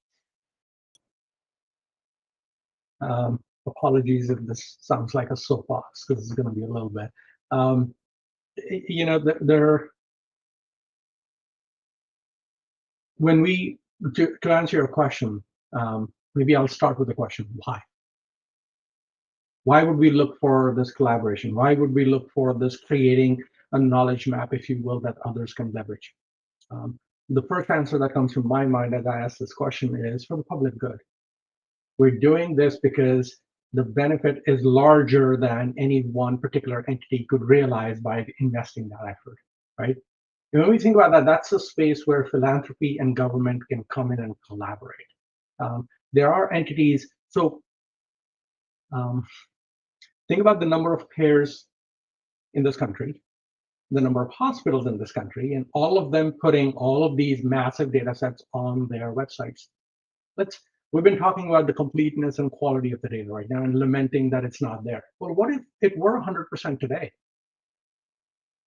Apologies if this sounds like a soapbox, because it's going to be a little bit. When we, to answer your question, maybe I'll start with the question, why? Why would we look for this collaboration? Why would we look for this creating a knowledge map, if you will, that others can leverage? The first answer that comes to my mind as I ask this question is for the public good. We're doing this because the benefit is larger than any one particular entity could realize by investing that effort, right? And when we think about that, that's a space where philanthropy and government can come in and collaborate. There are entities, so think about the number of payers in this country, the number of hospitals in this country, and all of them putting all of these massive data sets on their websites. We've been talking about the completeness and quality of the data right now and lamenting that it's not there. Well, what if it were 100% today?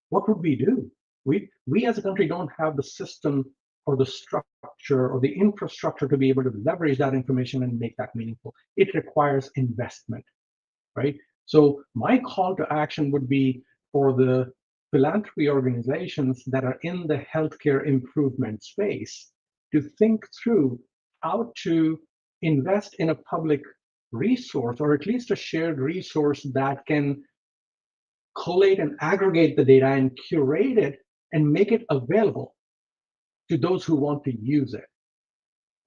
What would we do? We as a country don't have the system or the structure or the infrastructure to be able to leverage that information and make that meaningful. It requires investment, right? So my call to action would be for the philanthropy organizations that are in the healthcare improvement space to think through how to invest in a public resource, or at least a shared resource that can collate and aggregate the data and curate it and make it available to those who want to use it.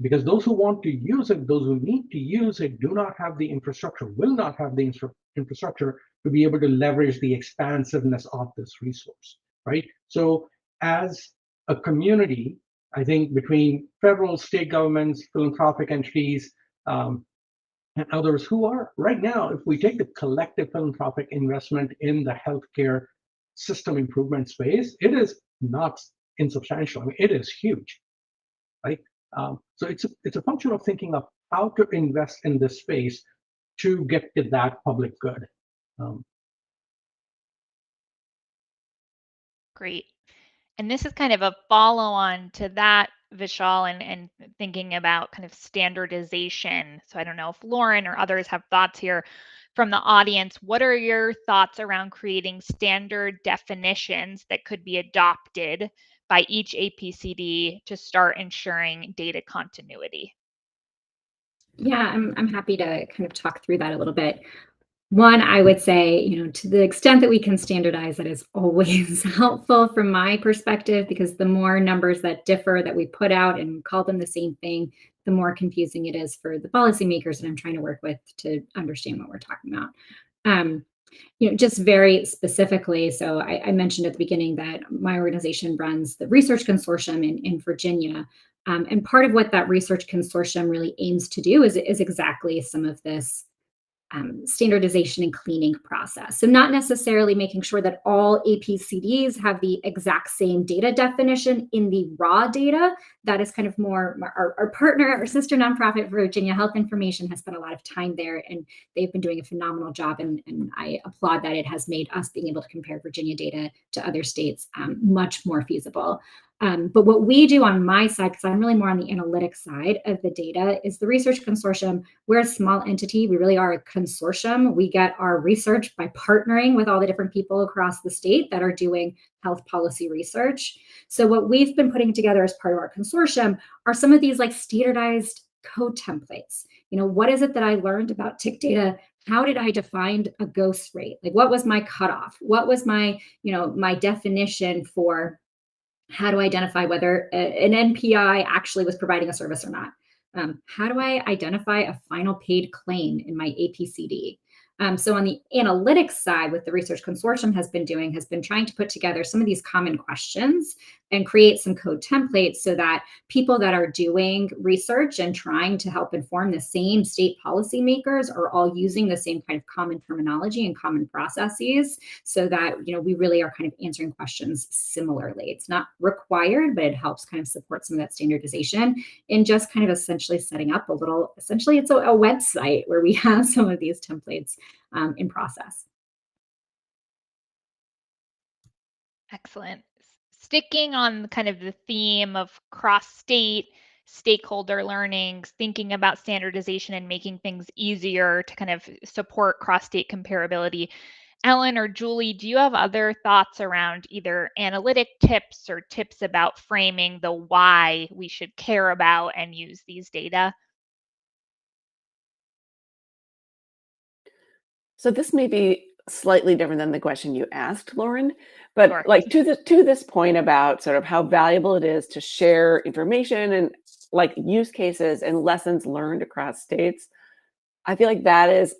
Because those who want to use it, those who need to use it, do not have the infrastructure, will not have the infrastructure to be able to leverage the expansiveness of this resource, right? So as a community, I think between federal, state governments, philanthropic entities, and others who are right now, if we take the collective philanthropic investment in the healthcare system improvement space, it is not insubstantial. I mean, it is huge, right? So it's a function of thinking of how to invest in this space to get to that public good. Great. And this is kind of a follow-on to that, Vishal, and thinking about kind of standardization. So I don't know if Lauryn or others have thoughts here from the audience. What are your thoughts around creating standard definitions that could be adopted by each APCD to start ensuring data continuity? Yeah, I'm happy to kind of talk through that a little bit. One, I would say, to the extent that we can standardize, that is always helpful from my perspective, because the more numbers that differ that we put out and call them the same thing, the more confusing it is for the policymakers that I'm trying to work with to understand what we're talking about. Just very specifically, so I mentioned at the beginning that my organization runs the research consortium in Virginia. And part of what that research consortium really aims to do is exactly some of this standardization and cleaning process. So not necessarily making sure that all APCDs have the exact same data definition in the raw data. That is kind of more our partner, our sister nonprofit, Virginia Health Information, has spent a lot of time there, and they've been doing a phenomenal job. And I applaud that it has made us being able to compare Virginia data to other states much more feasible. But what we do on my side, because I'm really more on the analytics side of the data, is the research consortium. We're a small entity. We really are a consortium. We get our research by partnering with all the different people across the state that are doing health policy research. So what we've been putting together as part of our consortium are some of these like standardized code templates. What is it that I learned about tick data? How did I define a ghost rate? Like, what was my cutoff? What was my, my definition for how to identify whether an NPI actually was providing a service or not? How do I identify a final paid claim in my APCD? So on the analytics side, what the research consortium has been trying to put together some of these common questions and create some code templates so that people that are doing research and trying to help inform the same state policymakers are all using the same kind of common terminology and common processes, so that we really are kind of answering questions similarly. It's not required, but it helps kind of support some of that standardization in just kind of essentially setting up essentially it's a website where we have some of these templates in process. Excellent. Sticking on kind of the theme of cross-state stakeholder learnings, thinking about standardization and making things easier to kind of support cross-state comparability. Ellen or Julie, do you have other thoughts around either analytic tips or tips about framing the why we should care about and use these data? So this may be slightly different than the question you asked, Lauryn, but Sure. like to this point about sort of how valuable it is to share information and like use cases and lessons learned across states, I feel like that is,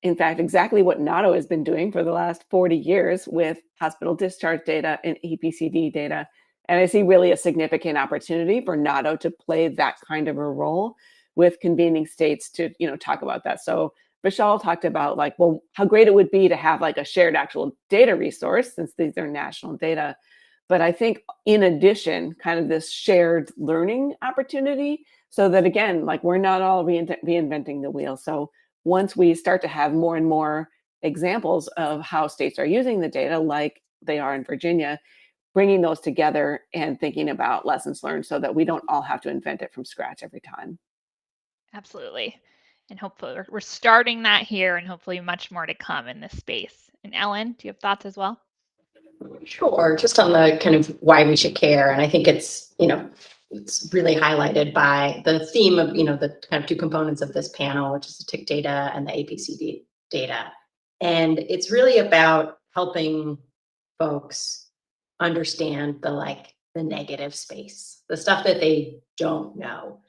in fact, exactly what NAHDO has been doing for the last 40 years with hospital discharge data and APCD data. And I see really a significant opportunity for NAHDO to play that kind of a role with convening states to, talk about that. So Vishal talked about like, well, how great it would be to have like a shared actual data resource, since these are national data. But I think in addition, kind of this shared learning opportunity, so that again, like we're not all reinventing the wheel. So once we start to have more and more examples of how states are using the data, like they are in Virginia, bringing those together and thinking about lessons learned so that we don't all have to invent it from scratch every time. Absolutely. And hopefully we're starting that here, and hopefully much more to come in this space. And Ellen, do you have thoughts as well? Sure, just on the kind of why we should care. And I think it's, it's really highlighted by the theme of, the kind of two components of this panel, which is the tick data and the APCD data. And it's really about helping folks understand the negative space, the stuff that they don't know.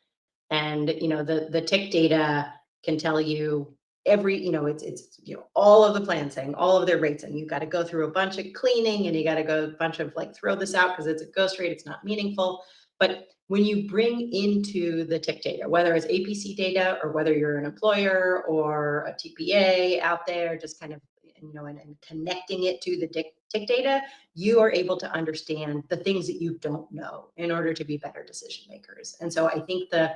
And, the tick data can tell you every, it's all of the plans saying all of their rates, and you've got to go through a bunch of cleaning, and you got to go a bunch of throw this out because it's a ghost rate, it's not meaningful. But when you bring into the tick data, whether it's APC data or whether you're an employer or a TPA out there just kind of and connecting it to the tick data, you are able to understand the things that you don't know in order to be better decision makers. And so I think the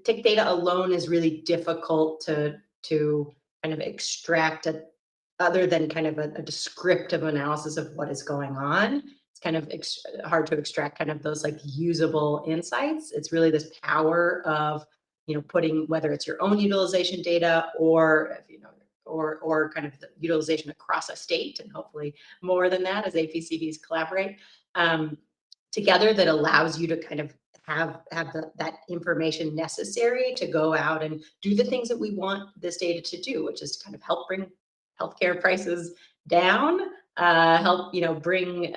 tick data alone is really difficult to kind of extract other than kind of a descriptive analysis of what is going on. It's kind of hard to extract kind of those like usable insights. It's really this power of putting, whether it's your own utilization data or or kind of the utilization across a state, and hopefully more than that as APCDs collaborate together, that allows you to kind of have that information necessary to go out and do the things that we want this data to do, which is to kind of help bring healthcare prices down, help bring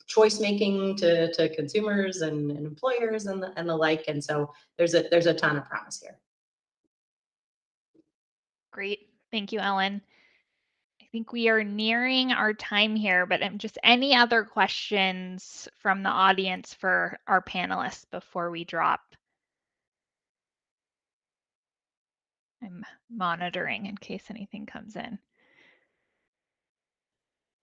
choice making to consumers and employers and the like. And so there's a ton of promise here. Great. Thank you, Ellen. I think we are nearing our time here, but just any other questions from the audience for our panelists before we drop? I'm monitoring in case anything comes in.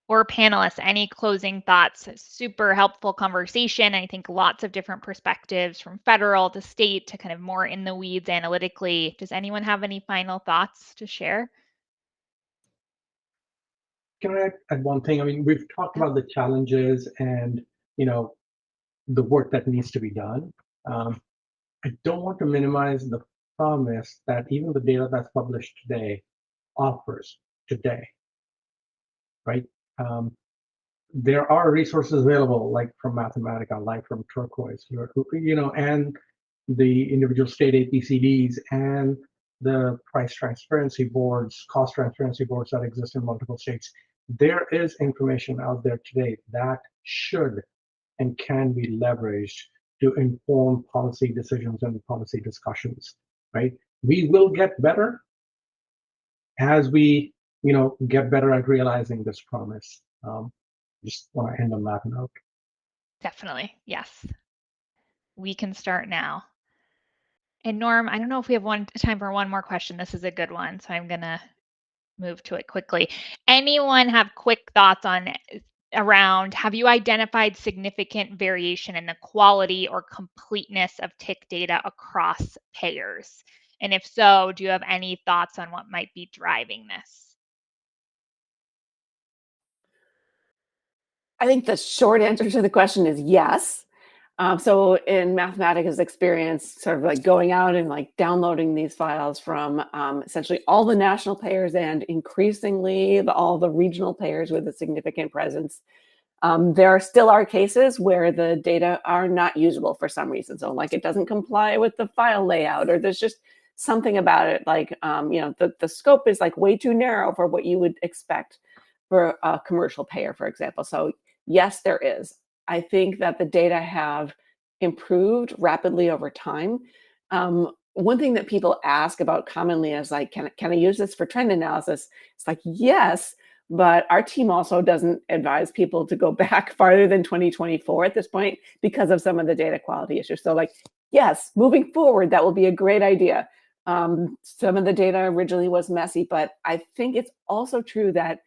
Or panelists, any closing thoughts? Super helpful conversation. I think lots of different perspectives from federal to state to kind of more in the weeds analytically. Does anyone have any final thoughts to share? Can I add one thing? I mean, we've talked about the challenges and the work that needs to be done. I don't want to minimize the promise that even the data that's published today offers today, right? There are resources available, like from Mathematica, like from Turquoise, and the individual state APCDs and the price transparency boards, cost transparency boards that exist in multiple states. There is information out there today that should and can be leveraged to inform policy decisions and policy discussions, right? We will get better as we, get better at realizing this promise. Just want to end on that note. Definitely, yes. We can start now. And Norm, I don't know if we have time for one more question. This is a good one, so I'm gonna move to it quickly. Anyone have quick thoughts around, have you identified significant variation in the quality or completeness of tick data across payers? And if so, do you have any thoughts on what might be driving this? I think the short answer to the question is yes. So in Mathematica's experience, sort of like going out and like downloading these files from essentially all the national payers and increasingly all the regional payers with a significant presence, there still are cases where the data are not usable for some reason. So like it doesn't comply with the file layout, or there's just something about it, like the scope is like way too narrow for what you would expect for a commercial payer, for example. So yes, there is. I think that the data have improved rapidly over time. One thing that people ask about commonly is like, can I use this for trend analysis? It's like, yes, but our team also doesn't advise people to go back farther than 2024 at this point because of some of the data quality issues. So like, yes, moving forward, that will be a great idea. Some of the data originally was messy, but I think it's also true that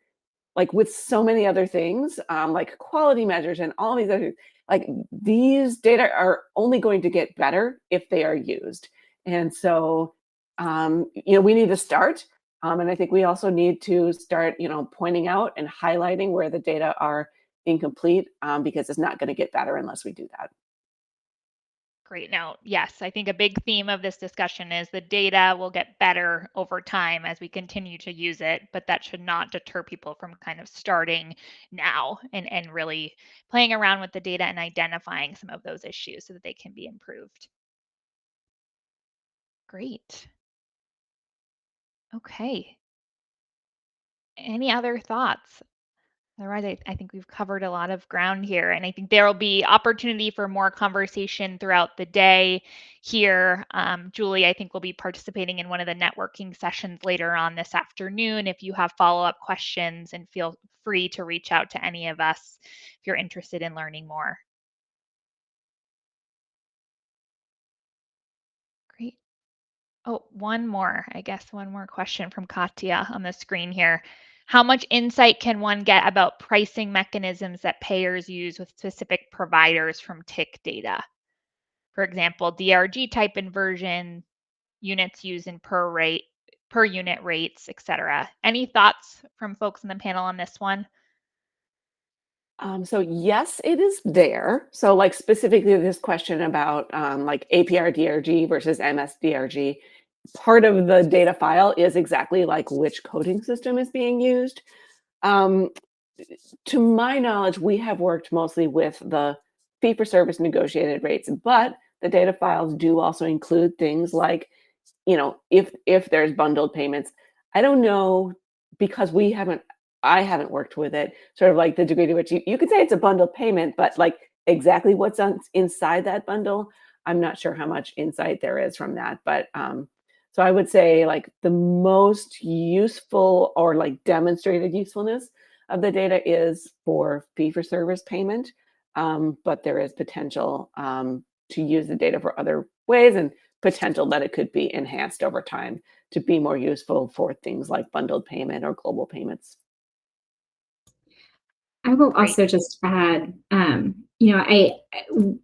like with so many other things, like quality measures and all these other, like these data are only going to get better if they are used. And so, we need to start. And I think we also need to start, pointing out and highlighting where the data are incomplete, because it's not going to get better unless we do that. Great note. Yes, I think a big theme of this discussion is the data will get better over time as we continue to use it, but that should not deter people from kind of starting now and really playing around with the data and identifying some of those issues so that they can be improved. Great. Okay. Any other thoughts? Otherwise, I think we've covered a lot of ground here, and I think there will be opportunity for more conversation throughout the day here. Julie, I think, will be participating in one of the networking sessions later on this afternoon. If you have follow-up questions, and feel free to reach out to any of us if you're interested in learning more. Great. Oh, one more question from Katya on the screen here. How much insight can one get about pricing mechanisms that payers use with specific providers from TIC data? For example, DRG type inversion, units used in per unit rates, etc. Any thoughts from folks in the panel on this one? So yes, it is there. So like specifically this question about like APR DRG versus MS DRG, part of the data file is exactly like which coding system is being used. To my knowledge, we have worked mostly with the fee-for-service negotiated rates, but the data files do also include things like, you know, if there's bundled payments. I don't know, because I haven't worked with it, sort of like the degree to which you could say it's a bundled payment, but like exactly what's inside that bundle, I'm not sure how much insight there is from that. But so I would say like the most useful or like demonstrated usefulness of the data is for fee-for-service payment, but there is potential to use the data for other ways, and potential that it could be enhanced over time to be more useful for things like bundled payment or global payments. I will also just add,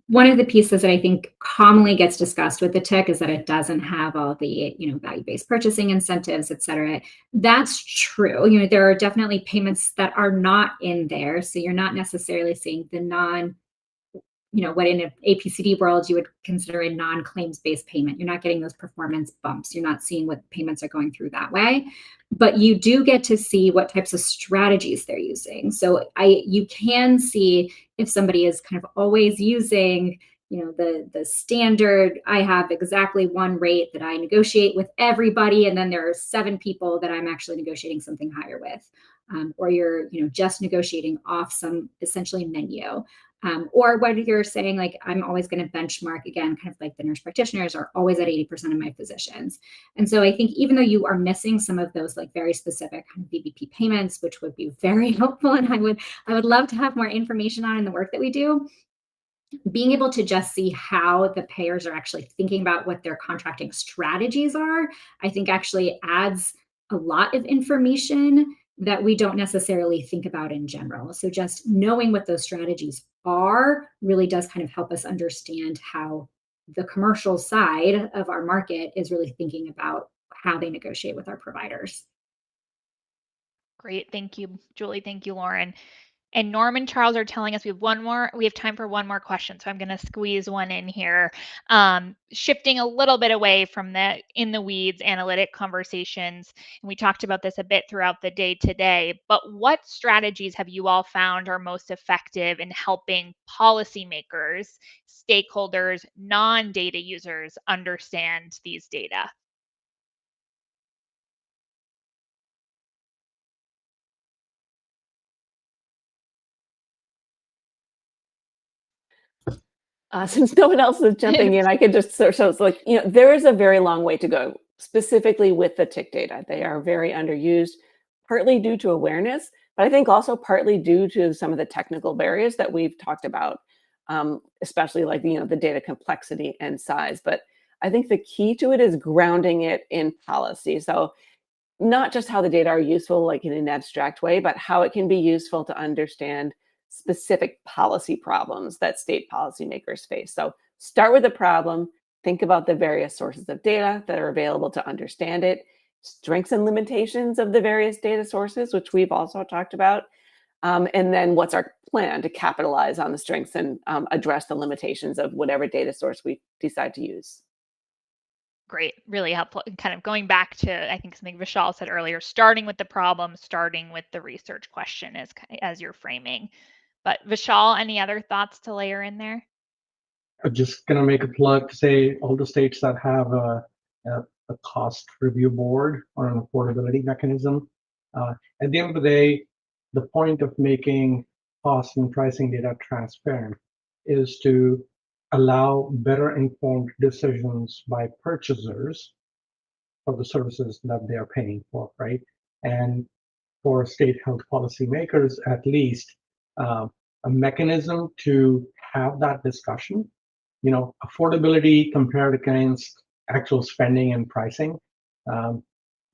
one of the pieces that I think commonly gets discussed with the TIC is that it doesn't have all the, value-based purchasing incentives, et cetera. That's true. There are definitely payments that are not in there. So you're not necessarily seeing the what in an APCD world you would consider a non-claims-based payment. You're not getting those performance bumps. You're not seeing what payments are going through that way, but you do get to see what types of strategies they're using. So you can see if somebody is kind of always using, the standard, I have exactly one rate that I negotiate with everybody, and then there are 7 people that I'm actually negotiating something higher with, or you're, just negotiating off some essentially menu. Or whether you're saying like, I'm always going to benchmark, again, kind of like the nurse practitioners are always at 80% of my physicians. And so I think even though you are missing some of those like very specific kind of VBP payments, which would be very helpful, and I would love to have more information on in the work that we do, being able to just see how the payers are actually thinking about what their contracting strategies are, I think actually adds a lot of information that we don't necessarily think about in general. So just knowing what those strategies are really does kind of help us understand how the commercial side of our market is really thinking about how they negotiate with our providers. Great. Thank you, Julie. Thank you, Lauryn. And Norm and Charles are telling us we have time for one more question. So I'm going to squeeze one in here. Shifting a little bit away from the in the weeds analytic conversations. And we talked about this a bit throughout the day today, but what strategies have you all found are most effective in helping policymakers, stakeholders, non-data users understand these data? Since no one else is jumping in, I could just so it's like, there is a very long way to go, specifically with the TIC data. They are very underused, partly due to awareness, but I think also partly due to some of the technical barriers that we've talked about, especially like, the data complexity and size. But I think the key to it is grounding it in policy. So not just how the data are useful, like in an abstract way, but how it can be useful to understand specific policy problems that state policymakers face. So start with the problem, think about the various sources of data that are available to understand it, strengths and limitations of the various data sources, which we've also talked about, and then what's our plan to capitalize on the strengths and address the limitations of whatever data source we decide to use. Great, really helpful. And kind of going back to, I think something Vishal said earlier, starting with the problem, starting with the research question as you're framing. But Vishal, any other thoughts to layer in there? I'm just going to make a plug to say all the states that have a cost review board or an affordability mechanism. At the end of the day, the point of making cost and pricing data transparent is to allow better informed decisions by purchasers of the services that they are paying for, right? And for state health policymakers, at least, a mechanism to have that discussion. Affordability compared against actual spending and pricing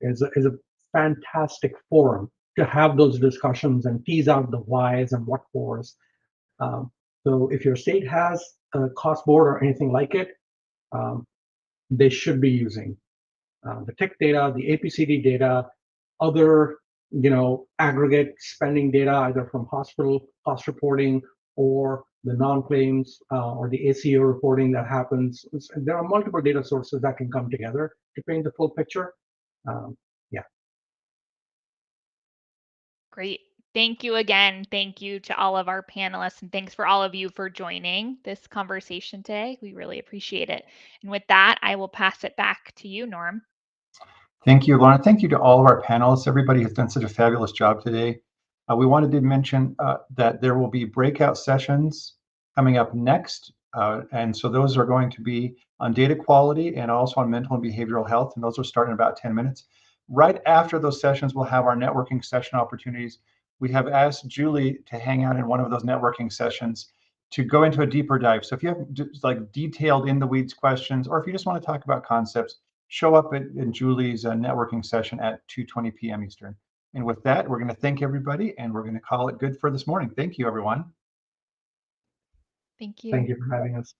is a fantastic forum to have those discussions and tease out the whys and what fors. So if your state has a cost board or anything like it, they should be using the TIC data, the APCD data, other aggregate spending data, either from hospital cost reporting or the non-claims or the ACO reporting that happens. There are multiple data sources that can come together to paint the full picture. Yeah. Great. Thank you again. Thank you to all of our panelists, and thanks for all of you for joining this conversation today. We really appreciate it. And with that, I will pass it back to you, Norm. Thank you, Lauryn. Thank you to all of our panelists. Everybody has done such a fabulous job today. We wanted to mention that there will be breakout sessions coming up next. And so those are going to be on data quality and also on mental and behavioral health. And those will start in about 10 minutes. Right after those sessions, we'll have our networking session opportunities. We have asked Julie to hang out in one of those networking sessions to go into a deeper dive. So if you have like detailed in the weeds questions, or if you just want to talk about concepts, show up in Julie's networking session at 2:20 p.m. Eastern. And with that, we're going to thank everybody, and we're going to call it good for this morning. Thank you, everyone. Thank you. Thank you for having us.